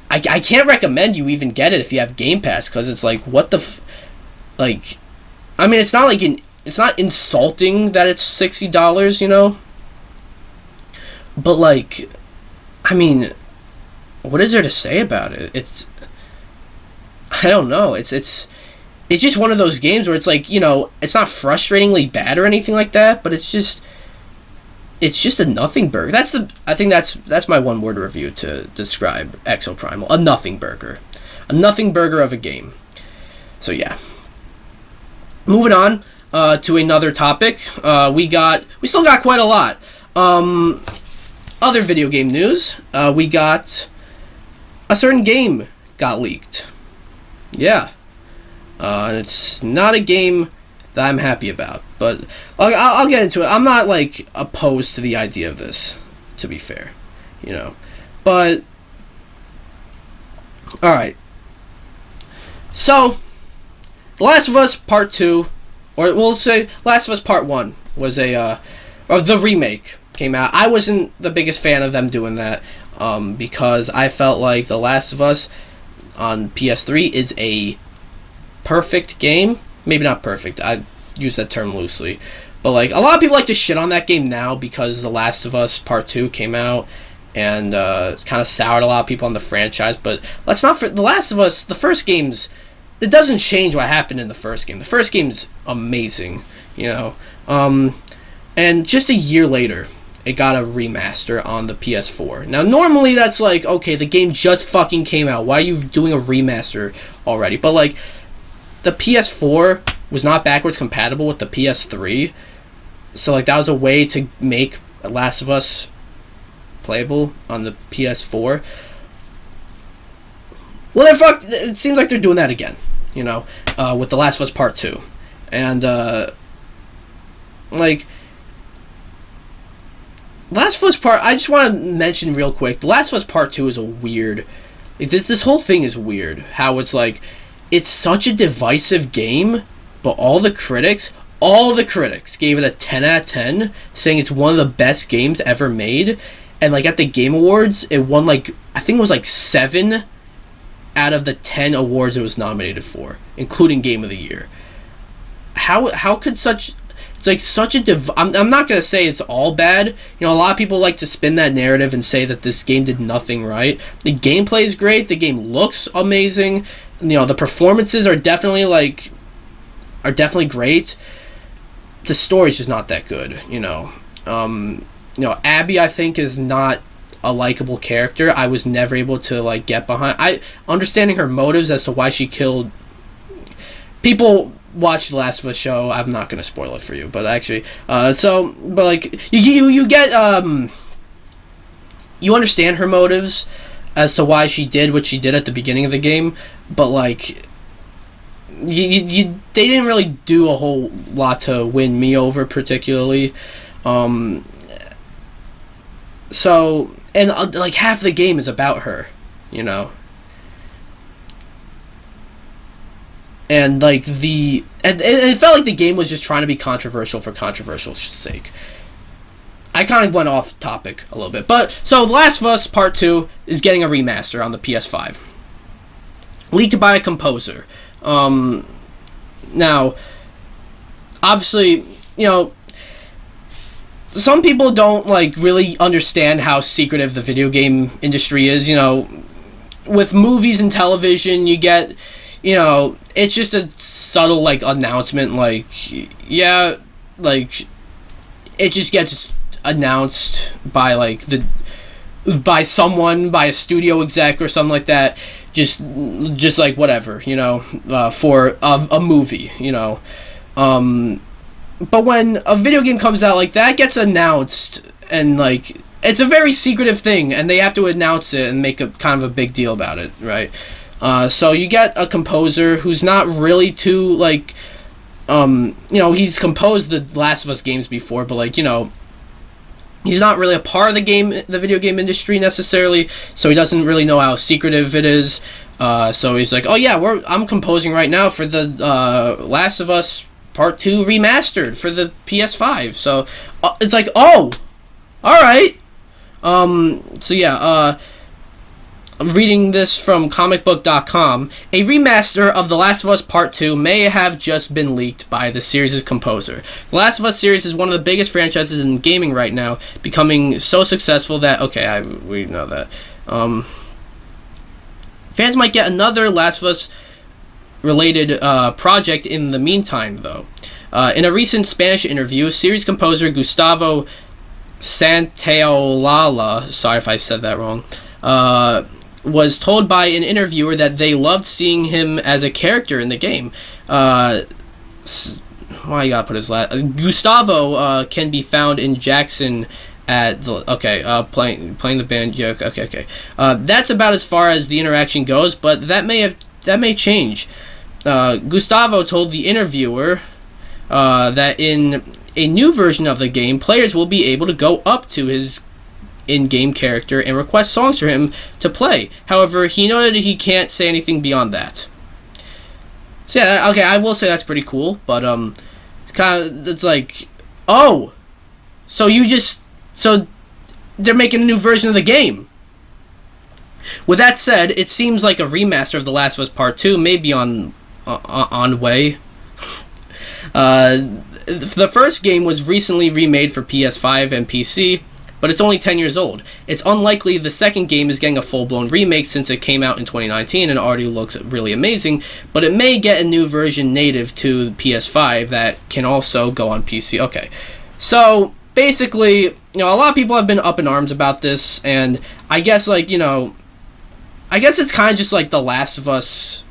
I can't recommend you even get it if you have Game Pass, because it's like, what the like, I mean, it's not like it's not insulting that it's $60, you know, but like, I mean, what is there to say about it? I don't know. It's just one of those games where it's like, you know, it's not frustratingly bad or anything like that, but it's just a nothing burger. I think that's my one word review to describe Exoprimal. A nothing burger. A nothing burger of a game. So yeah. Moving on to another topic. We still got quite a lot. Other video game news. We got a certain game got leaked. Yeah. And it's not a game that I'm happy about, but I'll get into it. I'm not like opposed to the idea of this, to be fair, you know. But all right. So, The Last of Us Part 2, or we'll say Last of Us Part 1 was or the remake came out. I wasn't the biggest fan of them doing that, because I felt like The Last of Us on PS3 is a perfect game. Maybe not perfect, I use that term loosely, but like, a lot of people like to shit on that game now because The Last of Us Part 2 came out and kind of soured a lot of people on the franchise. But let's not The Last of Us, the first game's, it doesn't change what happened in the first game. The first game's amazing, you know. And just a year later, it got a remaster on the PS4. Now, normally that's like, okay, the game just fucking came out. Why are you doing a remaster already? But like, the PS4 was not backwards compatible with the PS3. So like, that was a way to make Last of Us playable on the PS4. Well, it seems like they're doing that again, you know, with The Last of Us Part 2. And, like, Last of Us Part... I just want to mention real quick, The Last of Us Part 2 is a weird... This whole thing is weird. How it's like, it's such a divisive game, but all the critics gave it a 10 out of 10, saying it's one of the best games ever made. And, like, at the Game Awards, it won, like, I think it was, like, 7 out of the 10 awards it was nominated for, including Game of the Year. How could such... It's like such a I'm not going to say it's all bad. You know, a lot of people like to spin that narrative and say that this game did nothing right. The gameplay is great. The game looks amazing. You know, the performances are definitely great. The story's just not that good, you know. You know, Abby, I think, is not a likable character. I was never able to, like, get behind... Understanding her motives as to why she killed... People watch The Last of Us show. I'm not going to spoil it for you, but actually... but, like, you get... you understand her motives as to why she did what she did at the beginning of the game, but, like... they didn't really do a whole lot to win me over, particularly. So, and like, half the game is about her, you know. And like, And it felt like the game was just trying to be controversial for controversial sake. I kind of went off topic a little bit. But, so The Last of Us Part 2 is getting a remaster on the PS5. Leaked by a composer. Now, obviously, you know, some people don't, like, really understand how secretive the video game industry is. You know, with movies and television, you get, you know, it's just a subtle, like, announcement, like, yeah, like, it just gets announced by, like, by someone, by a studio exec or something like that, just like, whatever, you know, for a movie, you know. But when a video game comes out like that, gets announced, and, like, it's a very secretive thing, and they have to announce it and make a kind of a big deal about it, right? So you get a composer who's not really too, like, you know, he's composed the Last of Us games before, but, like, you know, he's not really a part of the video game industry necessarily, so he doesn't really know how secretive it is. So he's like, oh yeah, I'm composing right now for the Last of Us Part 2 Remastered for the PS5. So it's like, oh, alright. So yeah, I'm reading this from comicbook.com. A remaster of The Last of Us Part 2 may have just been leaked by the series' composer. The Last of Us series is one of the biggest franchises in gaming right now, becoming so successful that... Okay, we know that. Fans might get another Last of Us related project in the meantime, though. In a recent Spanish interview, series composer Gustavo Santaolalla, sorry if I said that wrong, was told by an interviewer that they loved seeing him as a character in the game. Why you gotta put his last... Gustavo can be found in Jackson at the... Okay, playing the band. Yeah, okay. That's about as far as the interaction goes, but that may change. Gustavo told the interviewer that in a new version of the game, players will be able to go up to his in-game character and request songs for him to play. However, he noted he can't say anything beyond that. So yeah, okay, I will say that's pretty cool, but it's like, oh, so they're making a new version of the game. With that said, it seems like a remaster of The Last of Us Part 2 may be on way. The first game was recently remade for PS5 and PC, but it's only 10 years old. It's unlikely the second game is getting a full-blown remake since it came out in 2019 and already looks really amazing, but it may get a new version native to PS5 that can also go on PC. Okay, so basically, you know, a lot of people have been up in arms about this, and I guess, like, you know, I guess it's kind of just like The Last of Us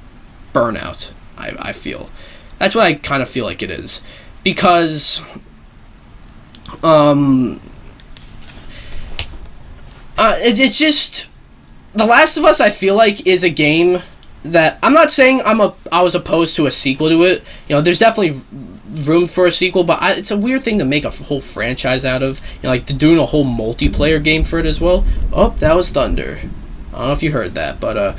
burnout, I feel. That's what I kind of feel like it is. Because, it's just... The Last of Us, I feel like, is a game that... I'm not saying I was opposed to a sequel to it. You know, there's definitely room for a sequel, but it's a weird thing to make a whole franchise out of. You know, like, doing a whole multiplayer game for it as well. Oh, that was thunder. I don't know if you heard that, but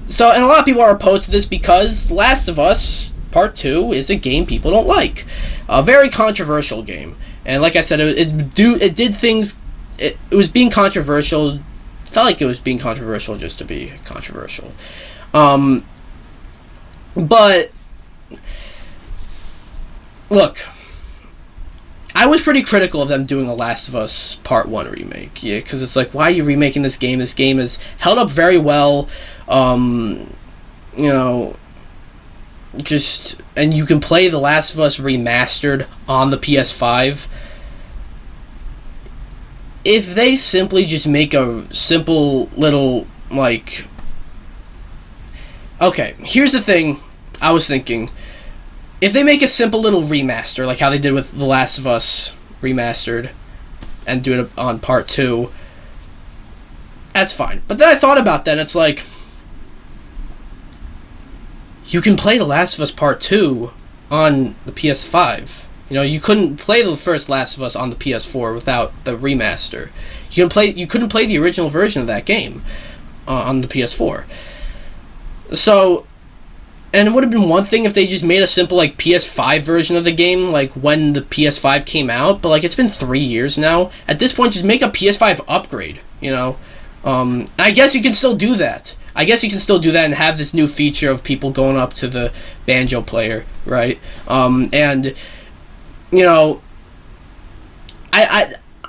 so, and a lot of people are opposed to this because Last of Us Part 2 is a game people don't like. A very controversial game. And like I said, it did things, it was being controversial, felt like it was being controversial just to be controversial. But, look, I was pretty critical of them doing a Last of Us Part 1 remake. Yeah, because it's like, why are you remaking this game? This game is held up very well. You know, just... And you can play The Last of Us Remastered on the PS5. If they simply just make a simple little, like... Okay, here's the thing I was thinking. If they make a simple little remaster, like how they did with The Last of Us Remastered, and do it on Part 2, that's fine. But then I thought about that, and it's like, you can play The Last of Us Part 2 on the PS5. You know, you couldn't play the first Last of Us on the PS4 without the remaster. You couldn't play the original version of that game on the PS4. So, And it would have been one thing if they just made a simple, like, PS5 version of the game, like, when the PS5 came out. But, like, it's been 3 years now. At this point, just make a PS5 upgrade, you know? I guess you can still do that. I guess you can still do that and have this new feature of people going up to the banjo player, right? And, you know,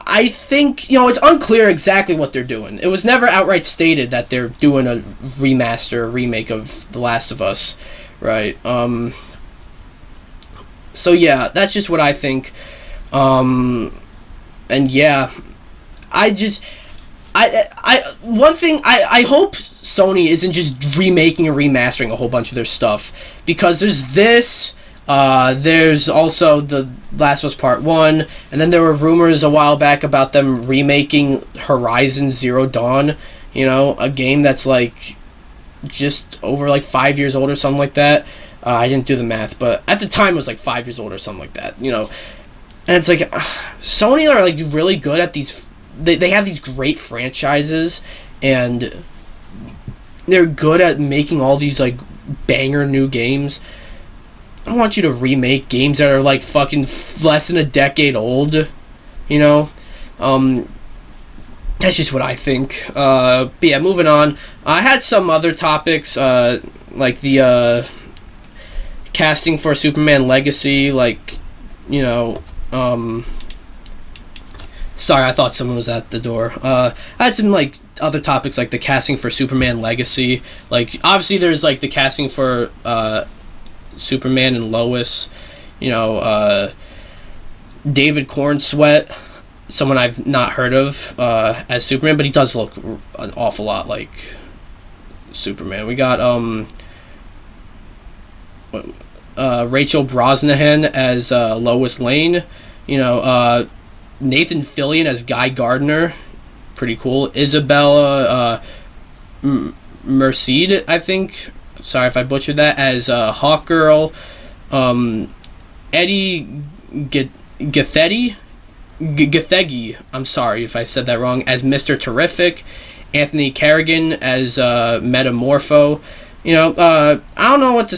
I think, you know, it's unclear exactly what they're doing. It was never outright stated that they're doing a remaster, a remake of The Last of Us, right? So yeah, that's just what I think. And yeah, one thing, I hope Sony isn't just remaking and remastering a whole bunch of their stuff, because there's this, there's also The Last of Us Part 1, and then there were rumors a while back about them remaking Horizon Zero Dawn, you know, a game that's, like, just over, like, 5 years old or something like that. I didn't do the math, but at the time it was, like, 5 years old or something like that, you know. And it's like, Sony are, like, really good at these, they have these great franchises, and they're good at making all these, like, banger new games. I don't want you to remake games that are, like, fucking less than a decade old, you know? That's just what I think. But yeah, moving on. I had some other topics, like the, casting for Superman Legacy, like, you know, sorry, I thought someone was at the door. I had some, like, other topics, like the casting for Superman Legacy. Like, obviously there's, like, the casting for, Superman and Lois, you know, David Cornsweet, someone I've not heard of, as Superman, but he does look an awful lot like Superman. We got, Rachel Brosnahan as, Lois Lane, you know, Nathan Fillion as Guy Gardner, pretty cool. Isabella, Merced, I think, sorry if I butchered that, as Hawkgirl. Eddie Gathegi, I'm sorry if I said that wrong, as Mr. Terrific. Anthony Carrigan as Metamorpho. You know, I don't know what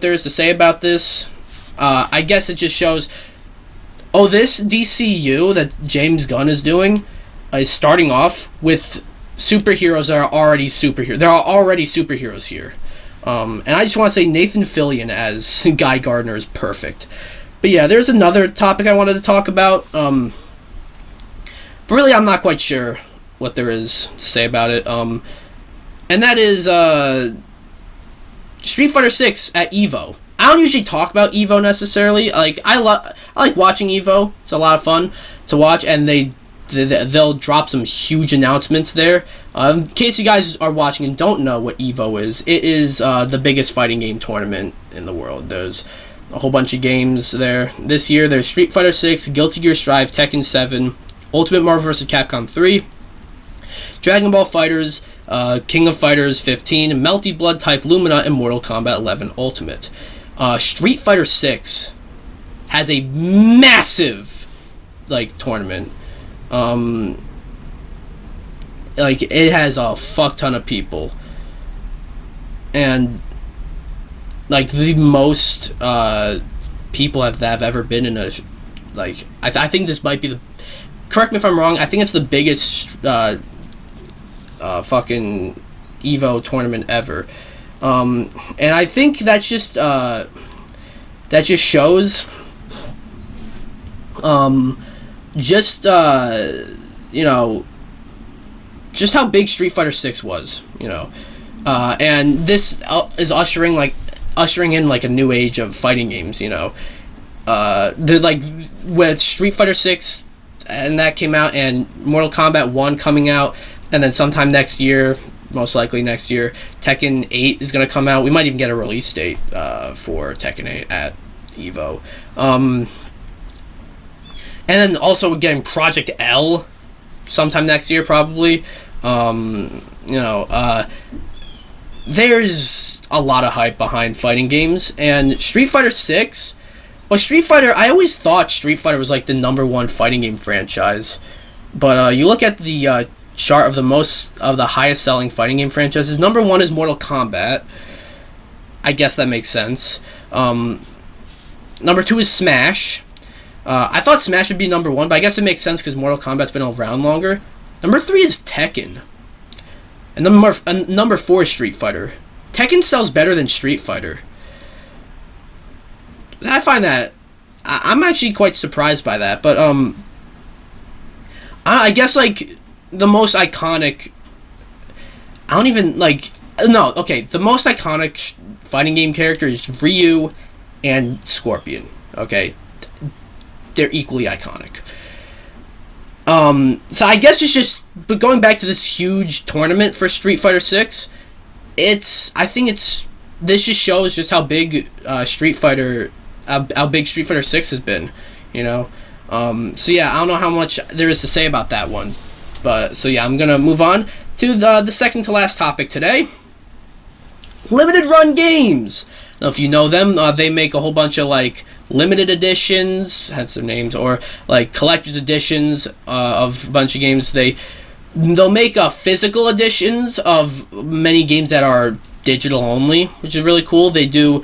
there is to say about this. I guess it just shows, this DCU that James Gunn is doing is starting off with superheroes that are already superheroes. There are already superheroes here. And I just want to say Nathan Fillion as Guy Gardner is perfect. But yeah, there's another topic I wanted to talk about. But really, I'm not quite sure what there is to say about it. And that is Street Fighter 6 at EVO. I don't usually talk about EVO necessarily. Like, I like watching EVO. It's a lot of fun to watch, and they'll drop some huge announcements there. In case you guys are watching and don't know what EVO is, it is the biggest fighting game tournament in the world. There's a whole bunch of games there. This year, there's Street Fighter 6, Guilty Gear Strive, Tekken 7, Ultimate Marvel vs. Capcom 3, Dragon Ball FighterZ, King of Fighters 15, Melty Blood Type Lumina, and Mortal Kombat 11 Ultimate. Street Fighter 6 has a massive, like, tournament. Like, it has a fuck ton of people, and, like, the most people that have ever been in a, like, I think this might be the, correct me if I'm wrong, I think it's the biggest fucking EVO tournament ever. And I think that just shows you know, just how big Street Fighter 6 was, you know. And this is ushering in, like, a new age of fighting games, you know. Like, with Street Fighter 6, and that came out, and Mortal Kombat 1 coming out, and then sometime next year, most likely next year, Tekken 8 is going to come out. We might even get a release date for Tekken 8 at EVO. And then also getting Project L sometime next year, probably. You know, there's a lot of hype behind fighting games, and Street Fighter 6. Well, Street Fighter, I always thought Street Fighter was, like, the #1 fighting game franchise, but you look at the chart of the highest selling fighting game franchises. #1 is Mortal Kombat. I guess that makes sense. Number 2 is Smash. I thought Smash would be number 1, but I guess it makes sense because Mortal Kombat's been around longer. Number 3 is Tekken. And number 4 is Street Fighter. Tekken sells better than Street Fighter. I find that... I'm actually quite surprised by that, but, I guess, like, the most iconic... I don't even, like... No, okay, the most iconic fighting game character is Ryu and Scorpion, okay? They're equally iconic. So I guess it's just... But going back to this huge tournament for Street Fighter 6, I think this just shows just how big Street Fighter 6 has been, you know? So yeah, I don't know how much there is to say about that one. But, so yeah, I'm gonna move on to the second to last topic today. Limited run games! Now, if you know them, they make a whole bunch of, like, limited editions, hence their names, or, like, collector's editions of a bunch of games. They'll make physical editions of many games that are digital only, which is really cool. They do,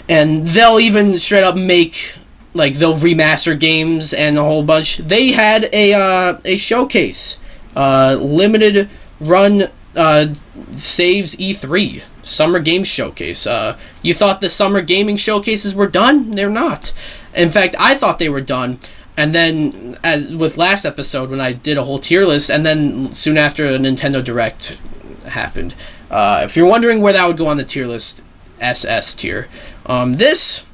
and they'll even straight up make, like, they'll remaster games and a whole bunch. They had a showcase, limited run saves E3 Summer Games Showcase. You thought the summer gaming showcases were done? They're not. In fact, I thought they were done. And then, as with last episode, when I did a whole tier list, and then soon after a Nintendo Direct happened. If you're wondering where that would go on the tier list, SS tier. This,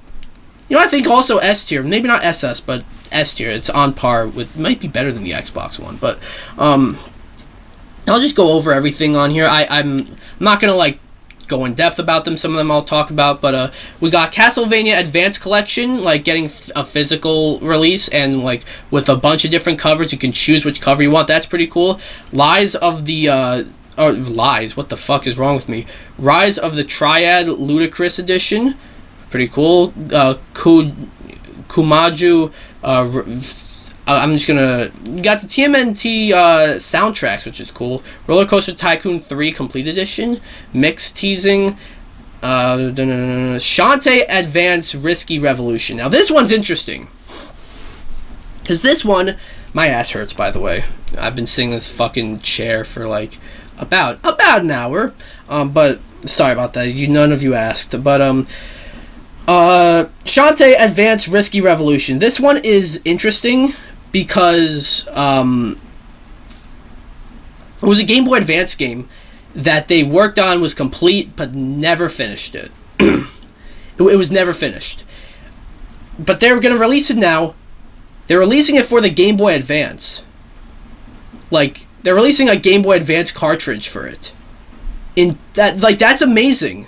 I think also S tier. Maybe not SS, but S tier. It's on par with, might be better than the Xbox One. But I'll just go over everything on here. I'm not going to, like, go in depth about them. Some of them I'll talk about, but we got Castlevania Advanced Collection, like getting a physical release and like with a bunch of different covers. You can choose which cover you want. That's pretty cool. Lies of the what the fuck is wrong with me? Rise of the Triad Ludicrous Edition, pretty cool. Kumaju. I'm just gonna... You got the TMNT soundtracks, which is cool. Roller Coaster Tycoon 3 Complete Edition. Mix Teasing. Shantae Advance Risky Revolution. Now, this one's interesting. Because this one... My ass hurts, by the way. I've been sitting in this fucking chair for, like, about an hour. But, sorry about that. None of you asked. But, Shantae Advance Risky Revolution. This one is interesting... because it was a Game Boy Advance game that they worked on, was complete, but never finished it. It was never finished. But they're going to release it now. They're releasing it for the Game Boy Advance. Like, they're releasing a Game Boy Advance cartridge for it. That's amazing.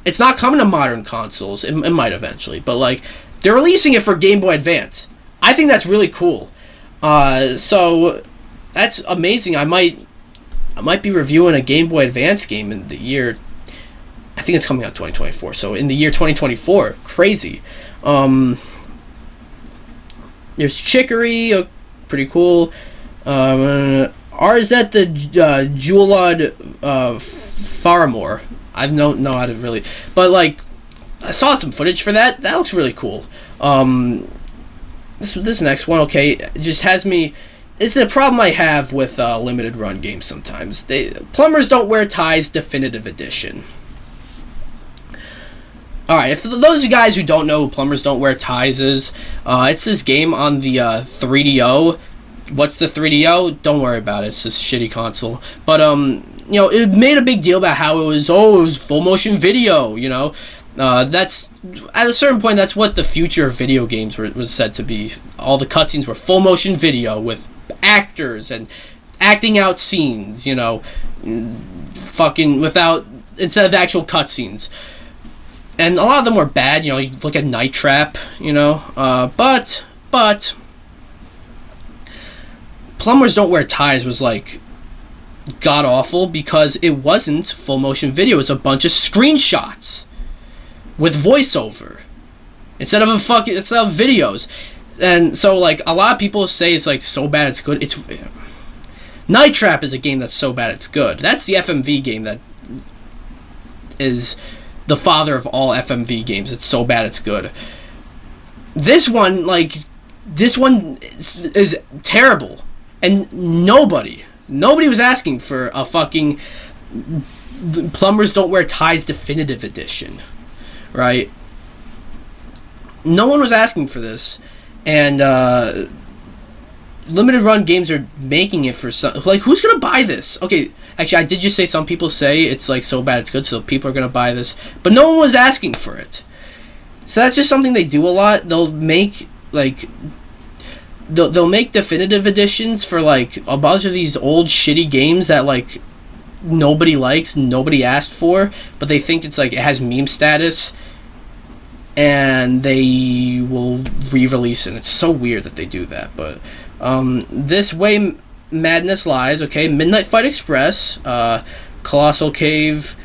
It's not coming to modern consoles. It might eventually. But, like, they're releasing it for Game Boy Advance. I think that's really cool. So that's amazing. I might be reviewing a Game Boy Advance game in the year. I think it's coming out 2024. So in the year 2024, crazy. There's Chicory, pretty cool. Arzette the Jewelod Faramore. I don't know how to really, but like I saw some footage for that. That looks really cool. This next one, okay, just has me... It's a problem I have with limited run games sometimes. Plumbers Don't Wear Ties Definitive Edition. Alright, for those of you guys who don't know who Plumbers Don't Wear Ties is, it's this game on the 3DO. What's the 3DO? Don't worry about it. It's this shitty console. But, it made a big deal about how it was full motion video, that's at a certain point. That's what the future of video games was said to be. All the cutscenes were full motion video with actors and acting out scenes. Fucking instead of actual cutscenes. And a lot of them were bad. You look at Night Trap. But Plumbers Don't Wear Ties was like god awful because it wasn't full motion video. It was a bunch of screenshots with voiceover instead of videos. And so like a lot of people say it's like so bad it's good. Night Trap is a game that's so bad it's good. That's the FMV game that is the father of all FMV games. It's so bad it's good. This one, is terrible, and nobody was asking for a fucking Plumbers Don't Wear Ties Definitive Edition, right? No one was asking for this, and limited run games are making it for some. Like, who's gonna buy this? Okay, actually, I did just say some people say it's like so bad it's good, so people are gonna buy this, but no one was asking for it. So that's just something they do a lot. They'll make they'll make definitive editions for like a bunch of these old shitty games that like nobody likes, nobody asked for, but they think it's like it has meme status, and they will re-release it. It's so weird that they do that, but This Way Madness Lies, okay, Midnight Fight Express, Colossal Cave,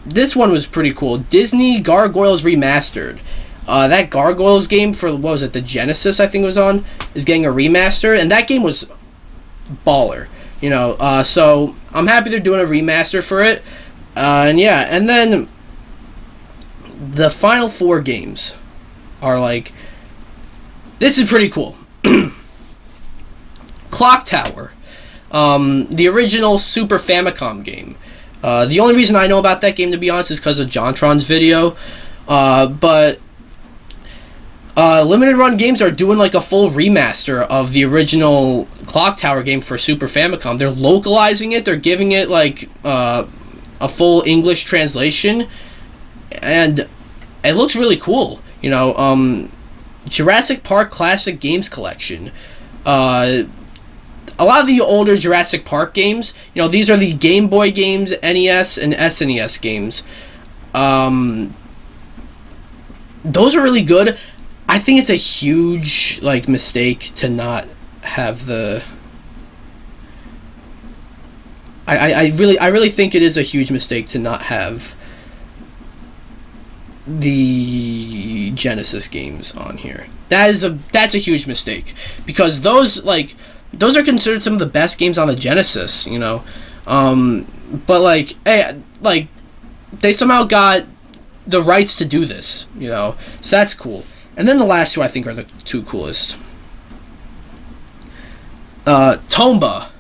this one was pretty cool. Disney Gargoyles Remastered. That Gargoyles game for, what was it, the Genesis I think it was on, is getting a remaster, and that game was baller, you know, so I'm happy they're doing a remaster for it, and yeah, and then the final 4 games are like, this is pretty cool. Clock Tower, the original Super Famicom game. The only reason I know about that game, to be honest, is because of JonTron's video. But Limited Run Games are doing like a full remaster of the original Clock Tower game for Super Famicom. They're localizing it. They're giving it like a full English translation, and it looks really cool. You know, Jurassic Park Classic Games Collection. A lot of the older Jurassic Park games, you know, these are the Game Boy games, NES, and SNES games. Those are really good. I think it's a huge, like, mistake to not have the... I really think it is a huge mistake to not have the Genesis games on here. That's a huge mistake, because those are considered some of the best games on the Genesis, you know. But like, hey, like, they somehow got the rights to do this, you know. So that's cool. And then the last two I think are the two coolest. Tomba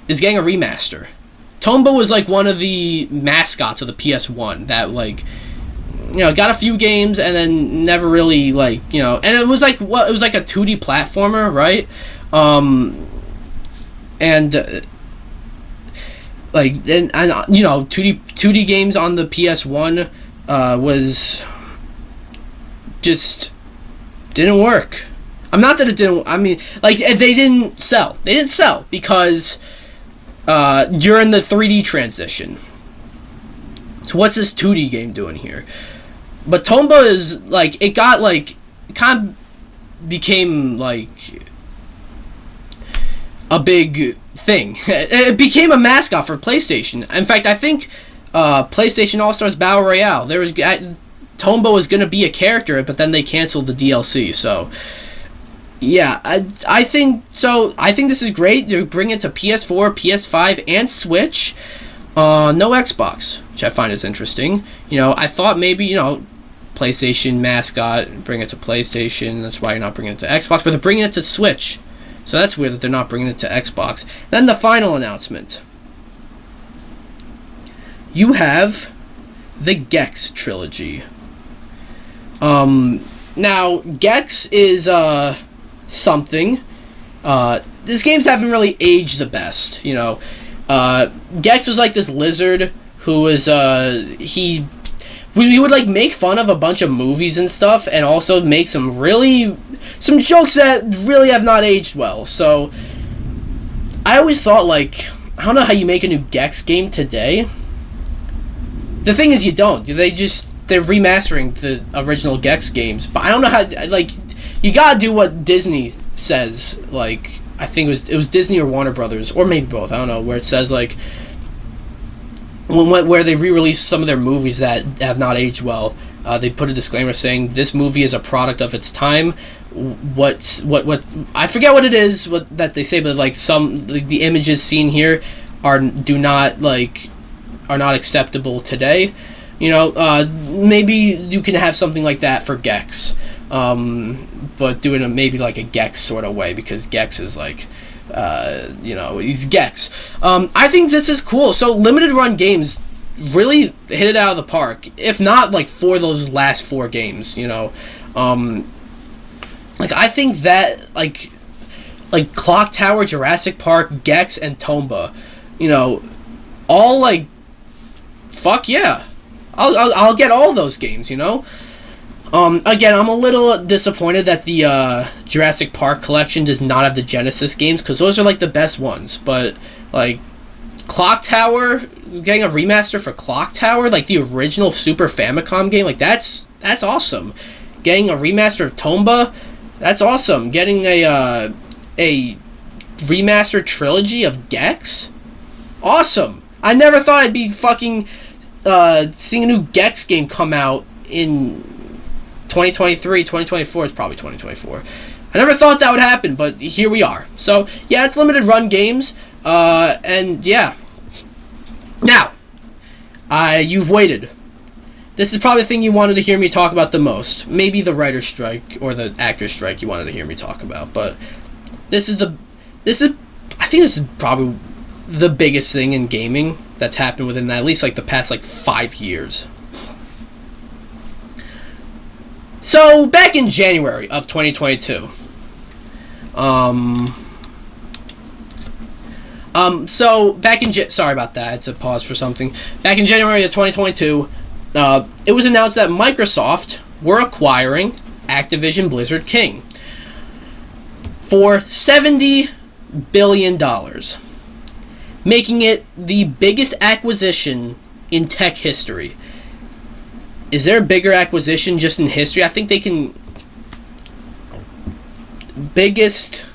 is getting a remaster. Tomba was like one of the mascots of the PS1 that, like, you know, got a few games and then never really, like, you know, and it was like, what, it was like a 2D platformer, right? Like, and you know, 2D games on the PS1 was just didn't work. I'm not that it didn't. I mean, like, they didn't sell. They didn't sell because during the 3D transition. So what's this 2D game doing here? But Tomba is like, it got like, it kind of became like a big thing. It became a mascot for PlayStation. In fact, I think PlayStation All-Stars Battle Royale, there was Tomba was going to be a character, but then they canceled the DLC. So yeah, I think this is great. They're bringing it to PS4, PS5, and Switch. No Xbox, which I find is interesting. You know, I thought maybe, you know, PlayStation mascot, bring it to PlayStation. That's why you're not bringing it to Xbox, but they're bringing it to Switch. So that's weird that they're not bringing it to Xbox. Then the final announcement. You have the Gex trilogy. Now, Gex is something. These games haven't really aged the best, you know. Gex was like this lizard who was we would like make fun of a bunch of movies and stuff, and also make some jokes that really have not aged well. So I always thought, like, I don't know how you make a new Gex game today. The thing is, you don't. They're remastering the original Gex games, but I don't know how. Like, you gotta do what Disney says. Like, I think it was Disney or Warner Brothers, or maybe both. I don't know, where it says like where they re-release some of their movies that have not aged well. They put a disclaimer saying this movie is a product of its time. What I forget what it is that they say, but like the images seen here do not like are not acceptable today. Maybe you can have something like that for Gex, but do it in maybe like a Gex sort of way, because Gex is like, he's Gex. I think this is cool. So limited run games really hit it out of the park, if not like for those last 4 games. I think that like Clock Tower, Jurassic Park, Gex, and Tomba, all like, fuck yeah, I'll get all those games. Again, I'm a little disappointed that the Jurassic Park collection does not have the Genesis games, because those are like the best ones. But like Clock Tower, getting a remaster for Clock Tower, like the original Super Famicom game, like that's awesome. Getting a remaster of Tomba, that's awesome. Getting a remastered trilogy of Gex, awesome. I never thought I'd be fucking seeing a new Gex game come out in 2023, 2024. It's probably 2024. I never thought that would happen, but here we are. So yeah, it's limited run games, and yeah. Now, you've waited. This is probably the thing you wanted to hear me talk about the most. Maybe the writer's strike or the actor's strike you wanted to hear me talk about, but I think this is probably the biggest thing in gaming that's happened within at least like the past like 5 years. So back in January of 2022, sorry about that, I had to pause for something. Back in January of 2022, it was announced that Microsoft were acquiring Activision Blizzard King for $70 billion, making it the biggest acquisition in tech history. Is there a bigger acquisition just in history? I think they can... Biggest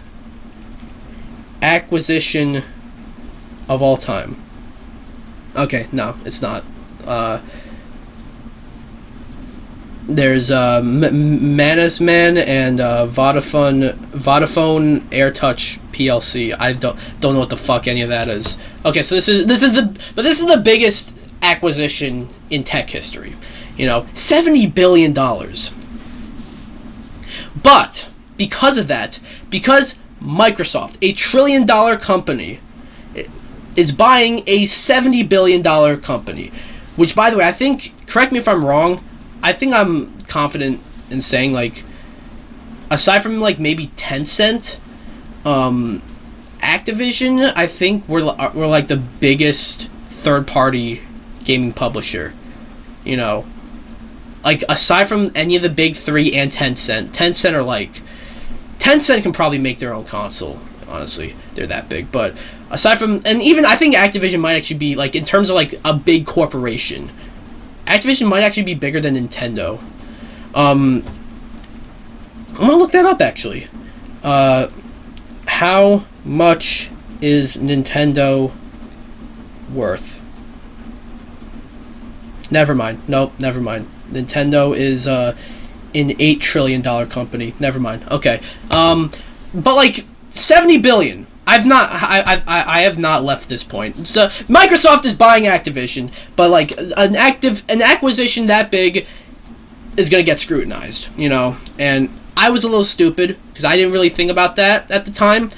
acquisition of all time. Okay, no, it's not. There's Mannesmann and Vodafone AirTouch PLC. I don't know what the fuck any of that is. Okay, so this is the biggest acquisition in tech history. $70 billion. But because of that, because Microsoft, a $1 trillion company, is buying a $70 billion company, which, by the way, I think, correct me if I'm wrong, I think I'm confident in saying, like, aside from, like, maybe Tencent, Activision, I think we're like the biggest third-party gaming publisher. Like, aside from any of the big three and Tencent are like... Tencent can probably make their own console, honestly. They're that big. But aside from... And even, I think Activision might actually be, like, in terms of, like, a big corporation, Activision might actually be bigger than Nintendo. I'm gonna look that up, actually. How much is Nintendo worth? Never mind. Nope, never mind. Nintendo is an $8 trillion company. Never mind. Okay. But like $70 billion. I have not left this point. So Microsoft is buying Activision, but like an acquisition that big is gonna get scrutinized, And I was a little stupid because I didn't really think about that at the time.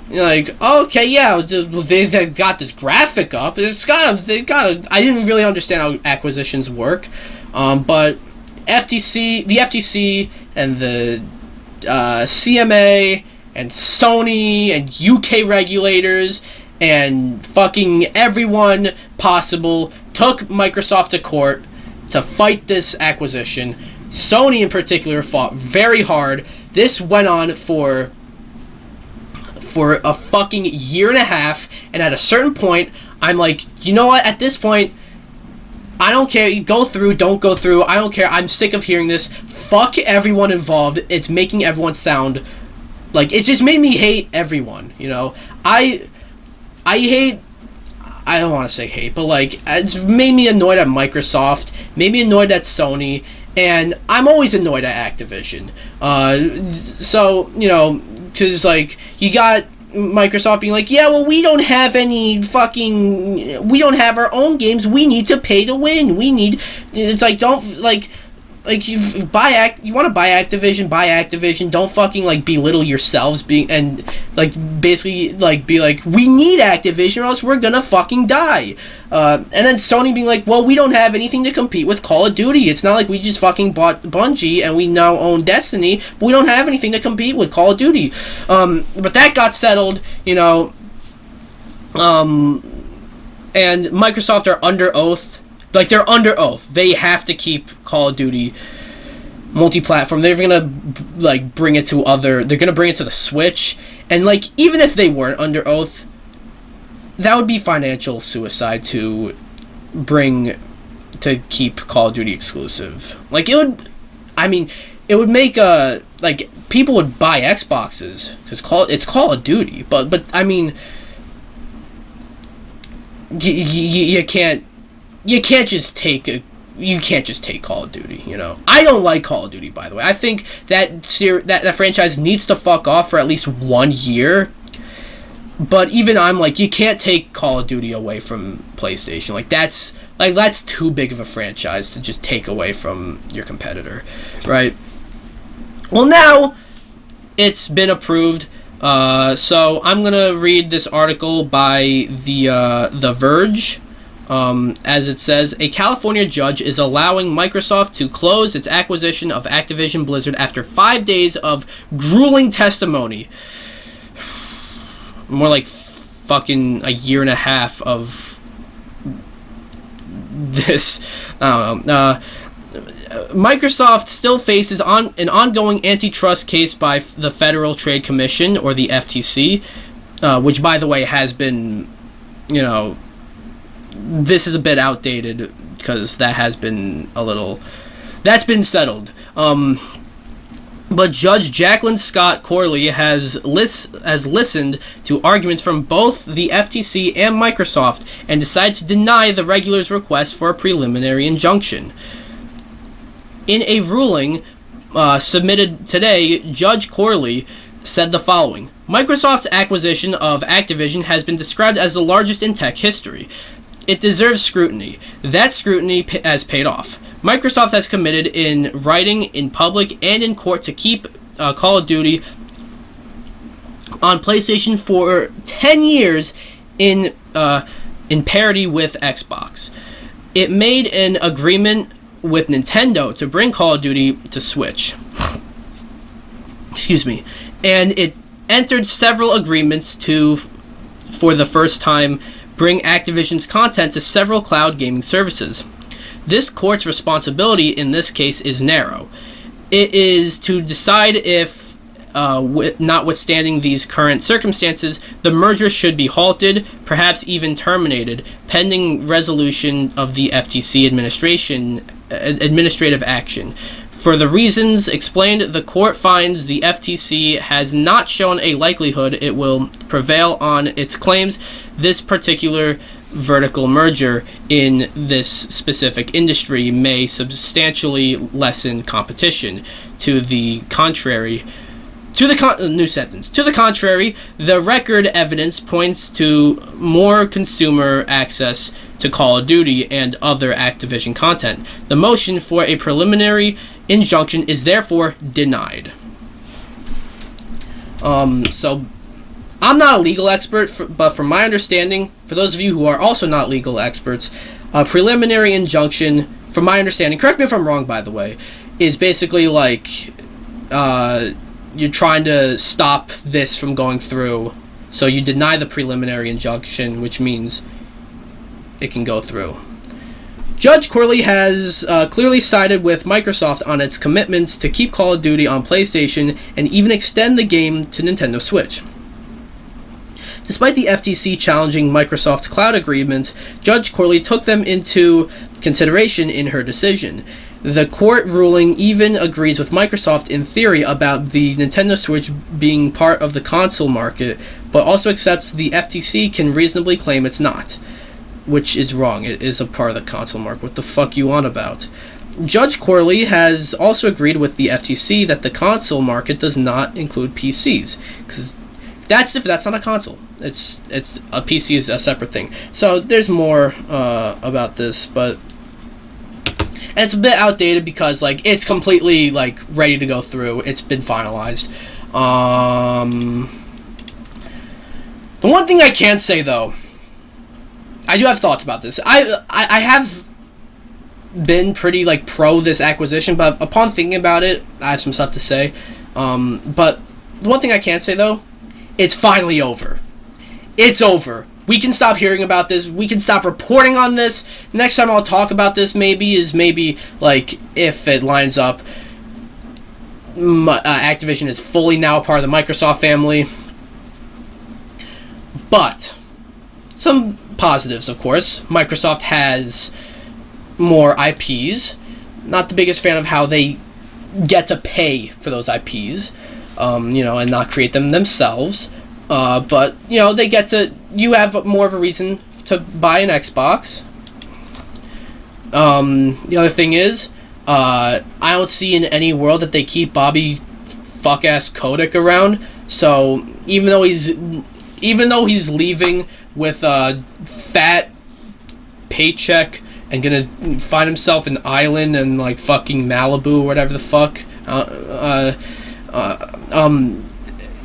Like, okay, yeah, they got this graphic up. I didn't really understand how acquisitions work, but the FTC and the CMA and Sony and UK regulators and fucking everyone possible took Microsoft to court to fight this acquisition. Sony in particular fought very hard. This went on for a fucking year and a half, and at a certain point, I'm like, you know what, at this point, I don't care, you go through, don't go through, I don't care, I'm sick of hearing this, fuck everyone involved, it's making everyone sound, like, it just made me hate everyone, I don't want to say hate, but, like, it's made me annoyed at Microsoft, made me annoyed at Sony, and I'm always annoyed at Activision, so, because, like, you got Microsoft being like, yeah, well, we don't have our own games. We need to pay to win. It's like, don't, like you want to buy Activision. Don't fucking like belittle yourselves and like basically like be like, we need Activision or else we're gonna fucking die. And then Sony being like, well, we don't have anything to compete with Call of Duty. It's not like we just fucking bought Bungie and we now own Destiny, but we don't have anything to compete with Call of Duty. But that got settled, and Microsoft are under oath. Like, they're under oath. They have to keep Call of Duty multi-platform. They're gonna like bring it to they're gonna bring it to the Switch. And like, even if they weren't under oath, that would be financial suicide to keep Call of Duty exclusive. Like, it would make like, people would buy Xboxes because it's Call of Duty. But I mean, you can't just take Call of Duty, I don't like Call of Duty, by the way. I think that franchise needs to fuck off for at least 1 year. But even I'm like, you can't take Call of Duty away from PlayStation. Like, that's too big of a franchise to just take away from your competitor, right? Well, now it's been approved. So I'm gonna read this article by The Verge. As it says, a California judge is allowing Microsoft to close its acquisition of Activision Blizzard after 5 days of grueling testimony. More like fucking a year and a half of this. I don't know. Microsoft still faces an ongoing antitrust case by the Federal Trade Commission, or the FTC, which, by the way, has been, this is a bit outdated because that's been settled. But Judge Jacqueline Scott Corley has listened to arguments from both the FTC and Microsoft and decided to deny the regulators' request for a preliminary injunction. In a ruling submitted today, Judge Corley said the following: Microsoft's acquisition of Activision has been described as the largest in tech history. It deserves scrutiny. That scrutiny has paid off. Microsoft has committed in writing, in public, and in court to keep Call of Duty on PlayStation for 10 years in parity with Xbox. It made an agreement with Nintendo to bring Call of Duty to Switch. Excuse me. And it entered several agreements to, for the first time, bring Activision's content to several cloud gaming services. This court's responsibility in this case is narrow. It is to decide if, notwithstanding these current circumstances, the merger should be halted, perhaps even terminated, pending resolution of the FTC administrative action. For the reasons explained, the court finds the FTC has not shown a likelihood it will prevail on its claims. This particular vertical merger in this specific industry may substantially lessen competition. To the contrary, the record evidence points to more consumer access to Call of Duty and other Activision content. The motion for a preliminary injunction is therefore denied. So I'm not a legal expert, but from my understanding, for those of you who are also not legal experts, a preliminary injunction, from my understanding, correct me if I'm wrong, by the way, is basically like you're trying to stop this from going through, so you deny the preliminary injunction, which means it can go through. Judge Corley has clearly sided with Microsoft on its commitments to keep Call of Duty on PlayStation and even extend the game to Nintendo Switch. Despite the FTC challenging Microsoft's cloud agreements, Judge Corley took them into consideration in her decision. The court ruling even agrees with Microsoft in theory about the Nintendo Switch being part of the console market, but also accepts the FTC can reasonably claim it's not. Which is wrong. It is a part of the console market. What the fuck you on about? Judge Corley has also agreed with the FTC that the console market does not include PCs, That's not a console. It's a PC is a separate thing. So there's more about this, but and it's a bit outdated because like it's completely like ready to go through. It's been finalized. The one thing I can say though, I do have thoughts about this. I have been pretty like pro this acquisition, but upon thinking about it, I have some stuff to say. But the one thing I can say though, it's finally over. It's over. We can stop hearing about this. We can stop reporting on this. Next time I'll talk about this maybe like if it lines up. Activision is fully now a part of the Microsoft family. But some positives, of course. Microsoft has more IPs. Not the biggest fan of how they get to pay for those IPs, and not create them themselves. But, they get to... You have more of a reason to buy an Xbox. The other thing is, I don't see in any world that they keep Bobby fuck-ass Kotick around. So, even though he's leaving with a fat paycheck and gonna find himself an island in, like, fucking Malibu or whatever the fuck,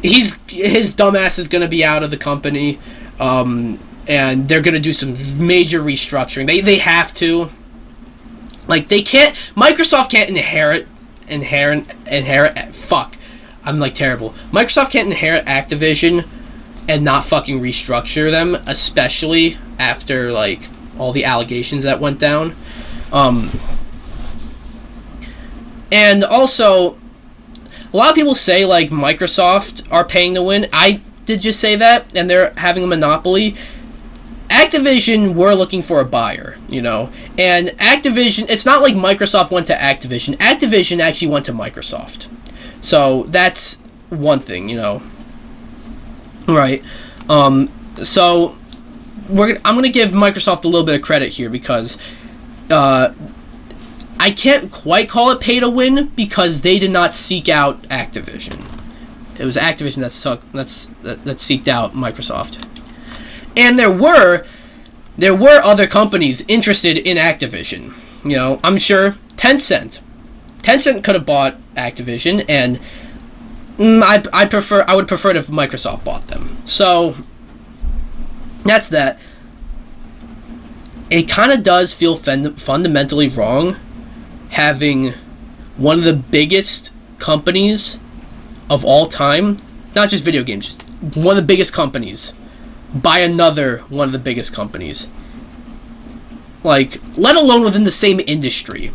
his dumbass is gonna be out of the company, and they're gonna do some major restructuring. They have to. Like, they can't... Microsoft can't inherit... Fuck. I'm, like, terrible. Microsoft can't inherit Activision and not fucking restructure them, especially after, like, all the allegations that went down. And also, a lot of people say, like, Microsoft are paying to win. I did just say that, and they're having a monopoly. Activision were looking for a buyer, and Activision, it's not like Microsoft went to Activision. Activision actually went to Microsoft. So that's one thing, Right. So I'm going to give Microsoft a little bit of credit here because I can't quite call it pay to win because they did not seek out Activision. It was Activision that seeked out Microsoft. And there were other companies interested in Activision. I'm sure Tencent could have bought Activision, and I would prefer it if Microsoft bought them. So that's that. It kind of does feel fundamentally wrong having one of the biggest companies of all time, not just video games, just one of the biggest companies, by another one of the biggest companies. Like, let alone within the same industry.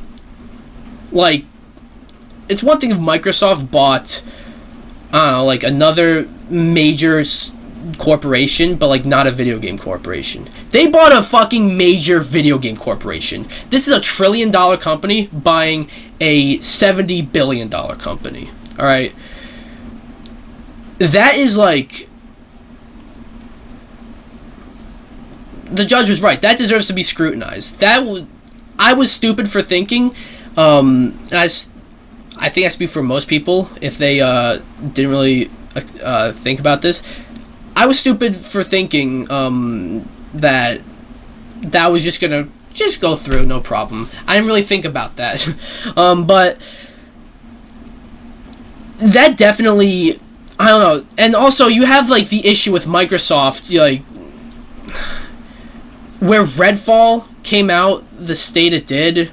Like, it's one thing if Microsoft bought, I don't know, like another major corporation, but like not a video game corporation. They bought a fucking major video game corporation. This is a $1 trillion company buying a $70 billion company. Alright? That is like... The judge was right. That deserves to be scrutinized. I was stupid for thinking. I think I speak for most people if they didn't really think about this. I was stupid for thinking that was just gonna go through, no problem. I didn't really think about that, but that definitely, I don't know. And also, you have like the issue with Microsoft, like, where Redfall came out the state it did.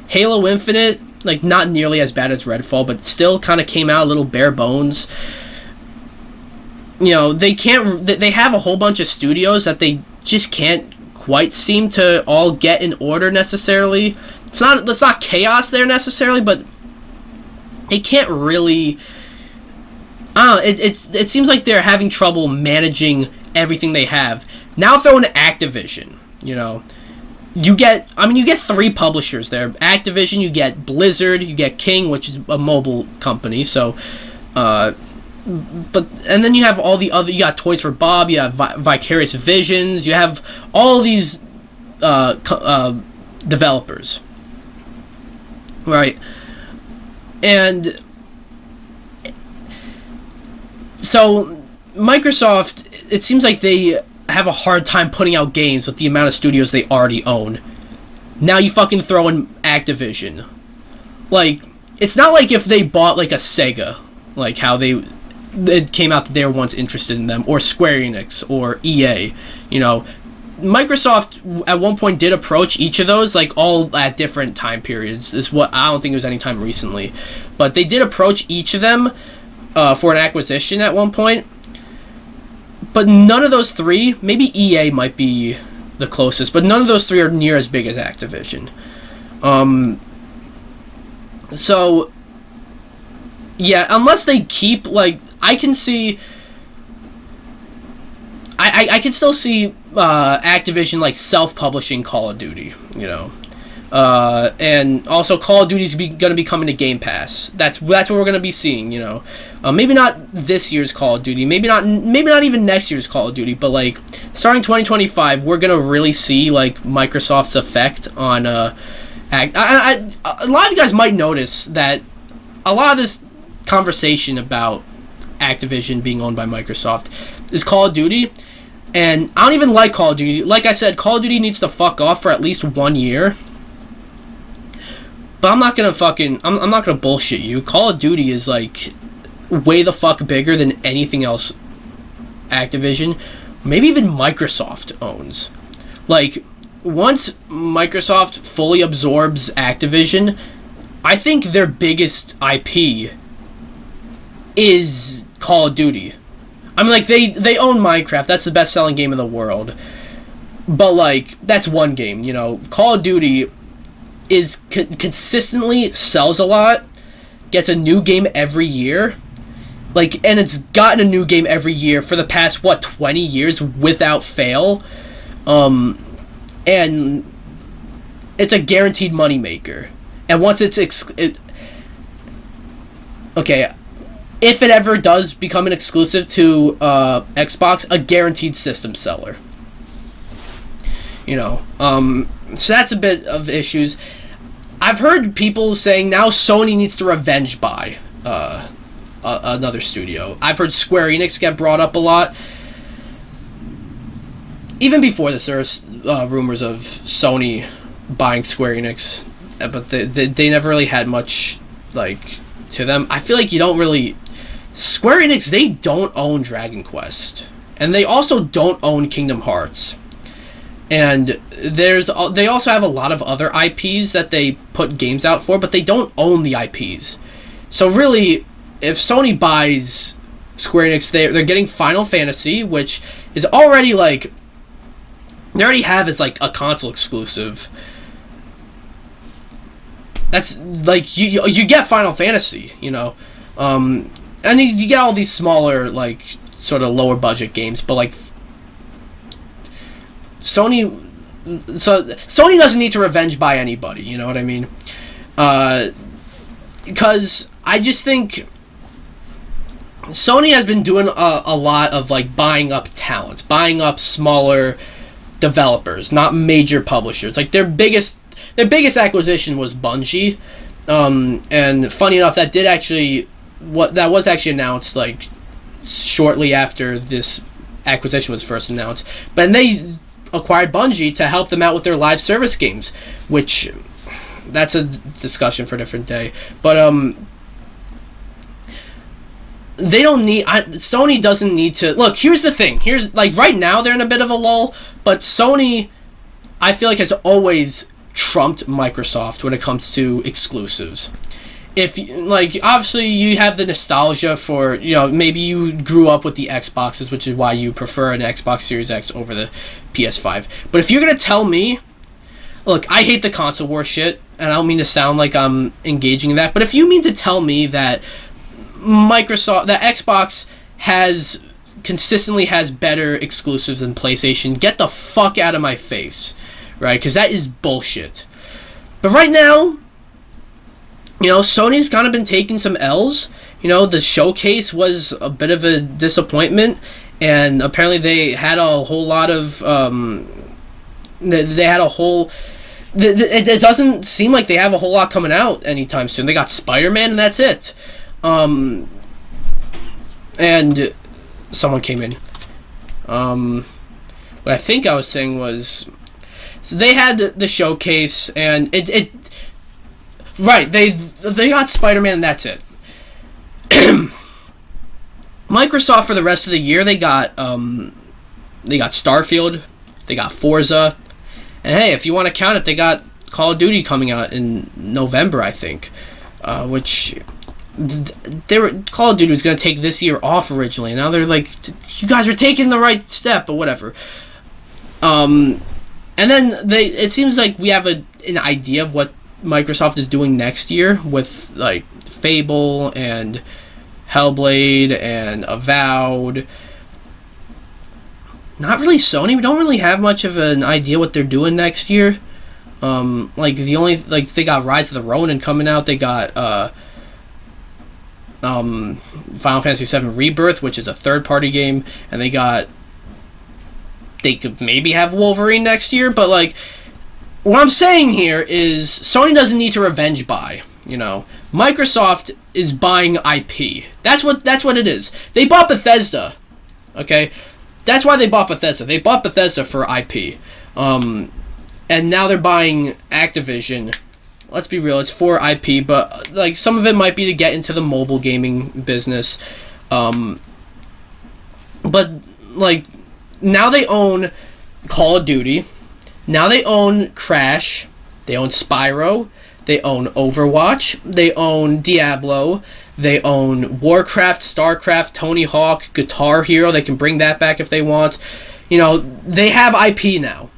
Halo Infinite, like, not nearly as bad as Redfall, but still kind of came out a little bare bones. They have a whole bunch of studios that they just can't quite seem to all get in order necessarily. It's not chaos there necessarily, but it can't really... I don't know, it seems like they're having trouble managing everything they have. Now throw in Activision. You get 3 publishers there. Activision, you get Blizzard, you get King, which is a mobile company. So, and then you have all the other. You got Toys for Bob. You have Vicarious Visions. You have all these developers, right? And so Microsoft, it seems like they have a hard time putting out games with the amount of studios they already own. Now you fucking throw in Activision. Like, it's not like if they bought, like, a Sega, like how it came out that they were once interested in them, or Square Enix, or EA, you know. Microsoft at one point did approach each of those, like, all at different time periods. I don't think it was any time recently. But they did approach each of them for an acquisition at one point. But none of those three, maybe EA might be the closest, but none of those three are near as big as Activision. So, yeah, unless they keep, like, I can see... I can still see Activision, like, self-publishing Call of Duty, you know. And also Call of Duty's going to be coming to Game Pass. That's what we're going to be seeing, you know. Maybe not this year's Call of Duty, maybe not even next year's Call of Duty, but, like, starting 2025, we're going to really see, like, Microsoft's effect on a lot of you guys might notice that a lot of this conversation about Activision being owned by Microsoft is Call of Duty, and I don't even like Call of Duty. Like I said, Call of Duty needs to fuck off for at least 1 year. But I'm not gonna bullshit you. Call of Duty is, like, way the fuck bigger than anything else Activision, maybe even Microsoft owns. Like, once Microsoft fully absorbs Activision, I think their biggest IP is Call of Duty. I mean, like, they own Minecraft. That's the best-selling game in the world. But, like, that's one game, you know. Call of Duty is consistently sells a lot, gets a new game every year. Like, and it's gotten a new game every year for the past, 20 years without fail. And it's a guaranteed moneymaker. And once okay, if it ever does become an exclusive to Xbox, a guaranteed system seller. You know, so that's a bit of issues. I've heard people saying now Sony needs to revenge buy another studio. I've heard Square Enix get brought up a lot. Even before this, there were rumors of Sony buying Square Enix, but they never really had much, like, to them. I feel like you don't really... Square Enix, they don't own Dragon Quest. And they also don't own Kingdom Hearts. And they also have a lot of other IPs that they put games out for, but they don't own the IPs. So really, if Sony buys Square Enix, they're getting Final Fantasy, which is already, like... They already have as, like, a console exclusive. That's, like, you get Final Fantasy, you know. And you get all these smaller, like, sort of lower budget games, but, like, Sony doesn't need to revenge buy anybody, you know what I mean? Because I just think Sony has been doing a lot of, like, buying up talent, buying up smaller developers, not major publishers. Like, their biggest acquisition was Bungie, and funny enough, that was actually announced, like, shortly after this acquisition was first announced. But they acquired Bungie to help them out with their live service games, which that's a discussion for a different day. But they don't need... Sony doesn't need to... Look, here's the thing. Here's, like, right now they're in a bit of a lull, but Sony, I feel like, has always trumped Microsoft when it comes to exclusives. If, like, obviously you have the nostalgia for, you know, maybe you grew up with the Xboxes, which is why you prefer an Xbox Series X over the PS5. But if you're going to tell me... Look, I hate the console war shit, and I don't mean to sound like I'm engaging in that, but if you mean to tell me that Xbox consistently has better exclusives than PlayStation, get the fuck out of my face, right? Because that is bullshit. But right now, you know, Sony's kind of been taking some L's. You know, the showcase was a bit of a disappointment, and apparently they had a whole lot of it doesn't seem like they have a whole lot coming out anytime soon. They got Spider-Man, and that's it. And someone came in. What I think I was saying was, so they had the showcase, and it right, they got Spider-Man, and that's it. Microsoft for the rest of the year, they got Starfield, they got Forza, and hey, if you want to count it, they got Call of Duty coming out in November, I think, which Call of Duty was going to take this year off originally, and now they're like, you guys are taking the right step, but whatever. And then it seems like we have an idea of what Microsoft is doing next year with like Fable and Hellblade and Avowed. Not really Sony. We don't really have much of an idea what they're doing next year. Like the only, like, they got Rise of the Ronin coming out. They got Final Fantasy VII Rebirth, which is a third-party game, and they could maybe have Wolverine next year. But like, what I'm saying here is Sony doesn't need to revenge buy. You know, Microsoft is buying IP. That's what it is. They bought Bethesda. Okay, that's why they bought Bethesda. They bought Bethesda for IP. And now they're buying Activision. Let's be real, it's for IP, but like some of it might be to get into the mobile gaming business. But like, now they own Call of Duty. Now they own Crash. They own Spyro. They own Overwatch. They own Diablo. They own Warcraft, Starcraft, Tony Hawk, Guitar Hero. They can bring that back if they want. You know, they have IP now.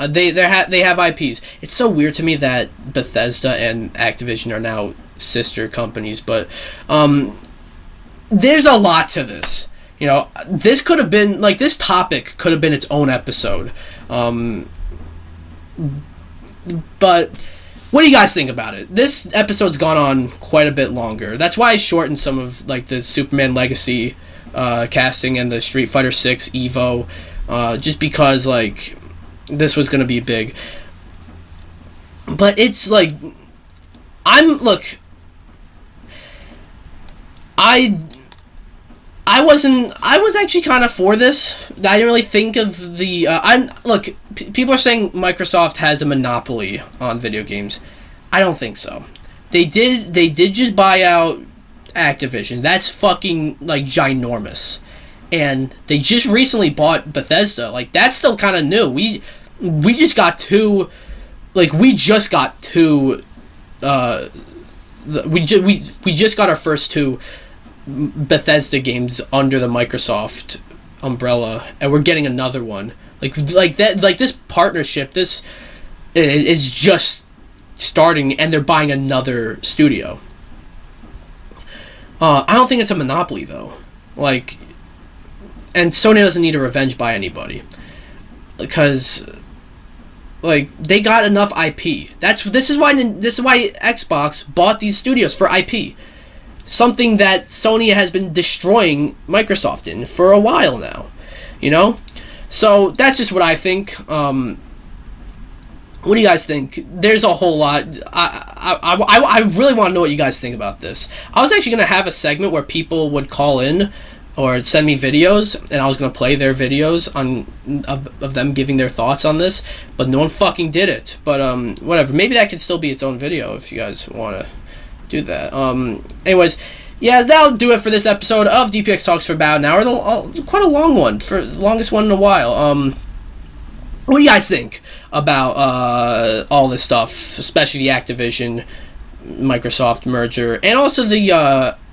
They have IPs. It's so weird to me that Bethesda and Activision are now sister companies, but there's a lot to this. You know, this could have been, like, this topic could have been its own episode. But what do you guys think about it? This episode's gone on quite a bit longer. That's why I shortened some of, like, the Superman Legacy casting and the Street Fighter 6 Evo, just because, like, this was going to be big. But it's like, I was actually kind of for this. I didn't really think of the people are saying Microsoft has a monopoly on video games. I don't think so. They did just buy out Activision. That's fucking, like, ginormous. And they just recently bought Bethesda. Like, that's still kind of new. We just got two, like, we just got our first two Bethesda games under the Microsoft umbrella, and we're getting another one. Like that, like, this partnership, this is just starting, and they're buying another studio. I don't think it's a monopoly, though. Like, and Sony doesn't need to revenge buy anybody, because, like, they got enough IP. This is why Xbox bought these studios, for IP. Something that Sony has been destroying Microsoft in for a while now, you know? So that's just what I think. What do you guys think? There's a whole lot. I really want to know what you guys think about this. I was actually going to have a segment where people would call in or send me videos, and I was going to play their videos of them giving their thoughts on this, but no one fucking did it. But whatever. Maybe that could still be its own video if you guys want to do that. Anyways, yeah, that'll do it for this episode of DPX Talks for about an hour. Quite a long one, for the longest one in a while. What do you guys think about all this stuff, especially the Activision Microsoft merger, and also the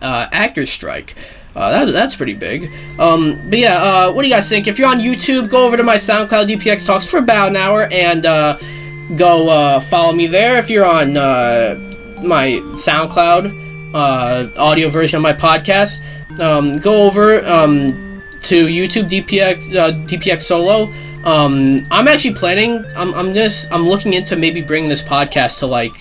actors strike? That's pretty big. But yeah, what do you guys think? If you're on YouTube, go over to my SoundCloud, DPX Talks for about an hour, and go follow me there. If you're on my SoundCloud audio version of my podcast, go over to YouTube, DPX Solo. I'm actually planning. I'm looking into maybe bringing this podcast to, like,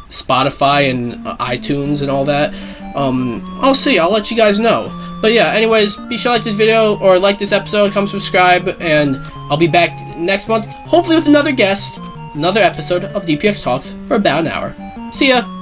Spotify and iTunes and all that. I'll see. I'll let you guys know. But yeah, anyways, be sure to like this video or like this episode. Come subscribe, and I'll be back next month, hopefully with another guest, another episode of DPX Talks for about an hour. See ya.